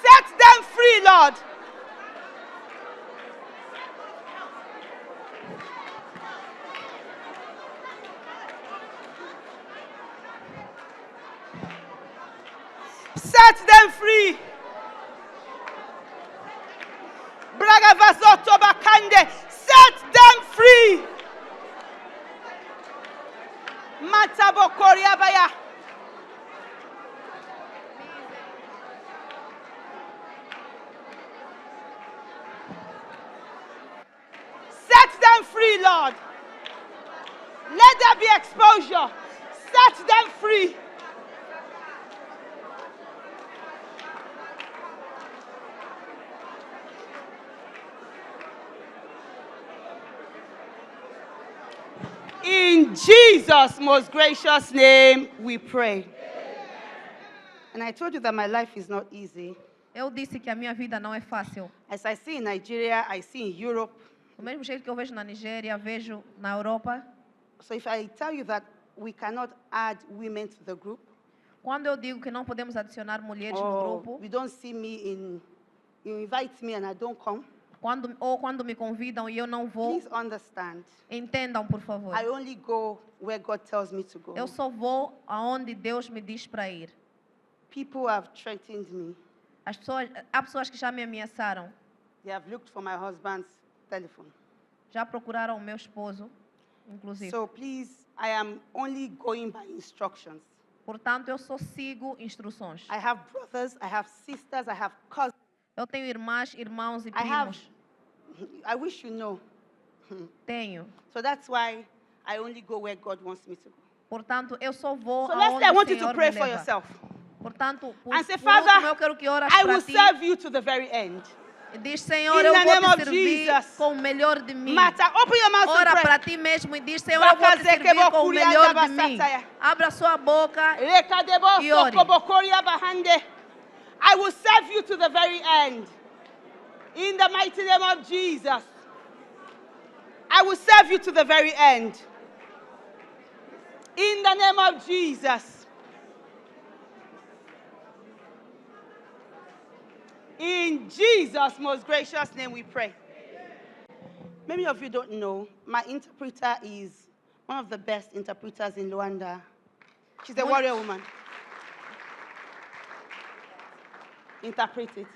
Set them free, Lord. Lord. Set them free. Bragavazoto bakande. Set them free. Matabo koriabaya. Set them free, Lord. Let there be exposure. Set them free. In Jesus' most gracious name, we pray. And I told you that my life is not easy. Eu disse que a minha vida não é fácil. As I see in Nigeria, I see in Europe. Do mesmo jeito que eu vejo na Nigéria, vejo na Europa. So if I tell you that we cannot add women to the group, Quando eu digo que não podemos adicionar mulheres no or grupo, you don't see me in, you invite me and I don't come, quando me convidam e eu não vou, please understand. entendam, por favor. I only go where God tells me to go. Eu só vou aonde Deus me diz para ir. People have threatened me. Há pessoas que já me ameaçaram, They have looked for my husband's telephone. já procuraram o meu esposo, inclusive. So please, I am only going by instructions. Portanto, eu só sigo instruções. I have brothers, I have sisters, I have cousins. Eu tenho irmãs, irmãos e I have, primos. I wish you know. Tenho. So that's why I only go where God wants me to go. Portanto, eu só vou So let's say I aonde o want you to Senhor pray me for leva. yourself. Portanto, por And say, último, eu Father, quero que oras I para will ti. serve you to the very end. E diz, Senhor, In eu the vou name of te servir Jesus. com o melhor de mim. Matter, open your mouth Ora and para pray. ti mesmo e diz, Senhor, eu vou te servir com o melhor de mim. Abra sua boca. Rekadebo E ore. sokobokoria bahande. I will serve you to the very end. In the mighty name of Jesus. I will serve you to the very end. In the name of Jesus. In Jesus' most gracious name we pray. Many of you don't know, my interpreter is one of the best interpreters in Luanda. She's a warrior woman. Interpret it.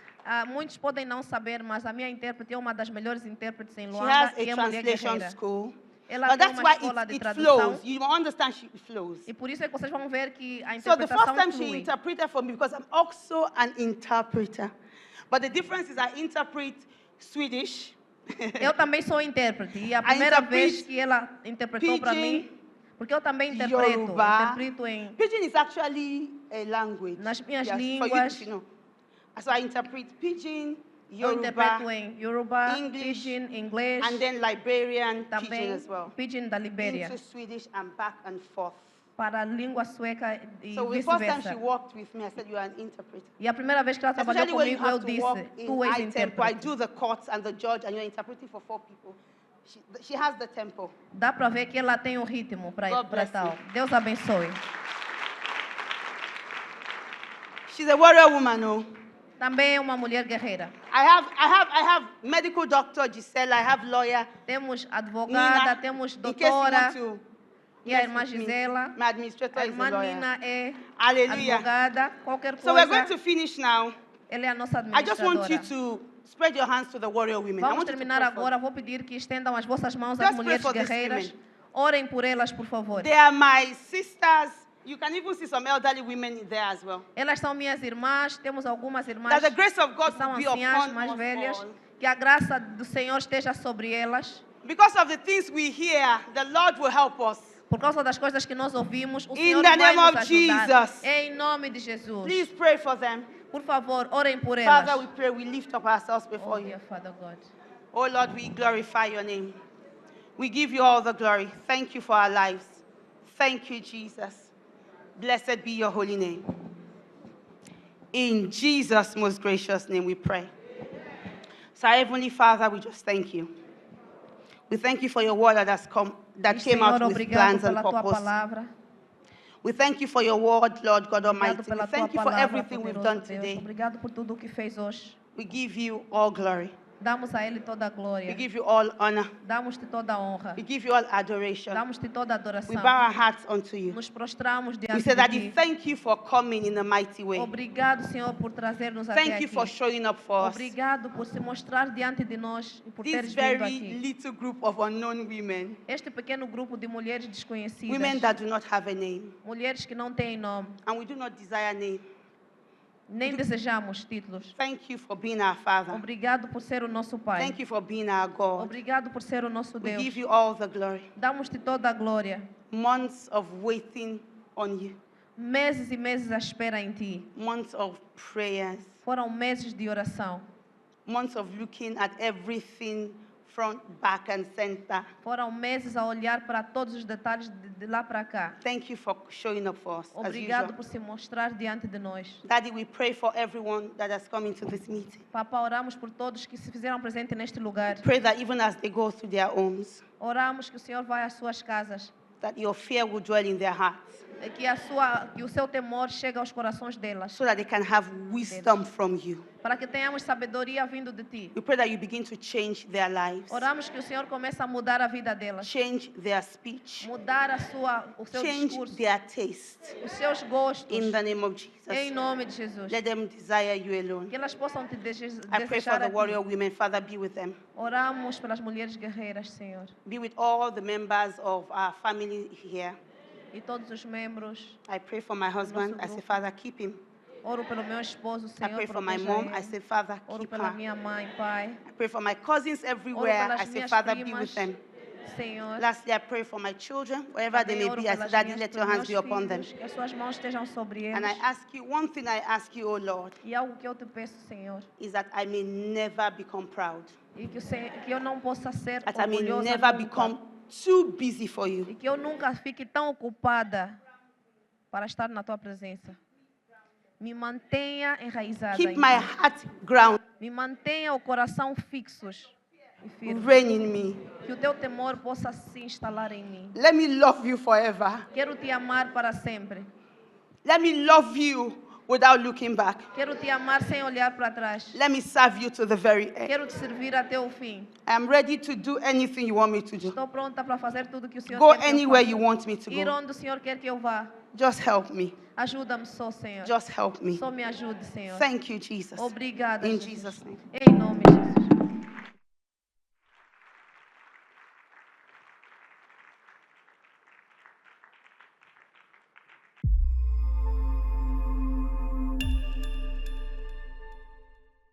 Muitos podem não saber, mas a minha intérprete é uma das melhores intérpretes em She Luanda has e a é mulher translation guerreira. school. Ela But tem that's uma why escola de it tradução. flows. You understand it flows. E por isso é que vocês vão ver que a So the first interpretação time she flui. interpreted for me, because I'm also an interpreter. But the difference is I interpret Swedish. Eu também sou intérprete. E a I primeira interpret vez que ela interpretou para Pidgin, mim, porque eu também interpreto em Pidgin is actually a language. nas minhas For you línguas. to know. So I interpret Pidgin, Eu interpreto Yoruba, em Yoruba, English, Pidgin, inglês, and then Liberian Pidgin também as well. Pidgin da Libéria, Into Swedish and back and forth. para a língua sueca e So the first time she vice-versa. worked with me, I said, you are an interpreter. E a primeira vez que ela trabalhou Especially when you comigo, eu have to work disse, in tu és high tempo. I intérprete. do the courts and the judge, and you're interpreting for 4 people. She has the tempo. Dá para ver que ela tem um ritmo para God bless tal. you. Deus abençoe. She's a warrior woman, oh. Também é uma mulher guerreira. I have medical doctor Gisela. I have lawyer Temos advogada, Nina. temos In case you want doutora, to e a mess irmã with me, Gisela. my administrator A is a irmã lawyer. Nina é Hallelujah. advogada, qualquer So we're going coisa, to finish now. ela é a nossa I just want you administradora. to spread your hands to the warrior women. I Vamos want you to terminar pray for agora. Vou pedir que estendam as vossas mãos às Just pray mulheres for these guerreiras. women. Orem por elas, por favor. They are my sisters. You can even see some elderly women there as well. Elas são minhas irmãs. Temos algumas irmãs That the grace of que God são will be anciãs, upon mais us velhas. all. Que a graça do Senhor esteja sobre elas. Because of the things we hear, the Lord will help us. Por causa das coisas que nós ouvimos, o In Senhor the vai name nos of ajudar. Jesus. Em nome de Jesus. Please pray for them. Por favor, orem por elas. Father, we pray, we lift up ourselves Oh, before you. dear Father God. Oh Lord, we glorify your name. We give you all the glory. Thank you for our lives. Thank you, Jesus. Blessed be your holy name. In Jesus' most gracious name we pray. So, our Heavenly Father, we just thank you. We thank you for your word that has come, that Diz, came out Senhor, with obrigado plans and pela tua purpose. palavra. We thank you for your word, Lord God Almighty. Obrigado We pela tua thank you for palavra, everything we've poderoso done Deus. today. Obrigado por tudo o que fez hoje. We give you all glory. Damos a Ele toda a We glória. give you all honor. Damos-te toda a honra. We give you all adoration. Damos-te toda a We adoração. bow our hearts unto you. Nos prostramos We diante say, de Daddy, Ti. thank you for coming in a mighty way. Obrigado, Senhor, por trazer-nos até Thank you for aqui. showing up for us. Obrigado por se mostrar diante de nós e por teres This vindo very aqui. little group of unknown women, Este pequeno grupo de mulheres women desconhecidas, that do not have a name, mulheres que não têm nome, and we do not desire name. nem desejamos títulos. Thank you for being our Father. Obrigado por ser o nosso Pai. Thank you for being our God. Obrigado por ser o nosso We Deus. give you all the glory. Damos-te toda a glória. Months of waiting on you, Meses e meses à espera em Ti. months of prayers, Foram meses de oração. months of looking at everything front, back, and center. Foram meses a olhar para todos os detalhes de lá para cá. Thank you for showing up for us, as Obrigado usual. por se mostrar diante de nós. Daddy, we pray for everyone that has come into this meeting. Papá, oramos por todos que se fizeram presente neste lugar. Pray that even as they go through their homes, Oramos que o Senhor vai às suas casas. that your fear will dwell in their hearts, E que o seu temor chegue aos corações delas. so that they can have wisdom from you. Para que tenhamos sabedoria vindo de Ti. We pray that you begin to change their lives, Oramos que o Senhor comece a mudar a vida delas. change their speech, Mudar o seu change discurso. their taste. Os seus gostos. In the name of Em Jesus, nome de Jesus. let them desire you alone. Que elas possam te I pray for desejar the a Ti. warrior women. Father, be with them. Oramos pelas mulheres guerreiras, Senhor. Be with all the members of our family here. E todos os membros. I pray for my husband. I say, Father, keep him. Oro pelo meu esposo, I Senhor, pray for my proteja mom. ele. I say, Father, Oro keep pela her. minha mãe, Pai. I pray for my cousins Oro everywhere. pelas I say, minhas Father, be primas, with them. Senhor. Lastly, I pray for my children, wherever they Também may oro be. I say, pelas Daddy, minhas, let your pelos hands be meus upon them. filhos, que as suas mãos estejam sobre And I eles. ask you, one thing I ask you, oh Lord, E algo que eu te peço, Senhor, is that I may never become proud. e que eu não possa ser That I may orgulhosa never nunca. become too busy for E you. que eu nunca fique tão ocupada para estar na tua presença. Me mantenha enraizada Keep em my ti. heart grounded. Me mantenha o coração fixos e firmes. Reign in me. Que o teu temor possa se instalar em mim. Let me love you forever. Quero te amar para sempre. Let me love you without looking back. Quero te amar sem olhar para trás. Let me serve you to the very end. Quero te servir até o fim. I'm ready to do anything you want me to do. Estou pronta para fazer tudo que o Senhor Go quer que eu anywhere faça. you want me to Ir go. onde o Senhor quer que eu vá. Just help me. Ajuda-me só, Senhor. Just help me. Só me ajude, Senhor. Thank you, Jesus. Obrigada, In Jesus. Jesus' name. Em nome de Jesus.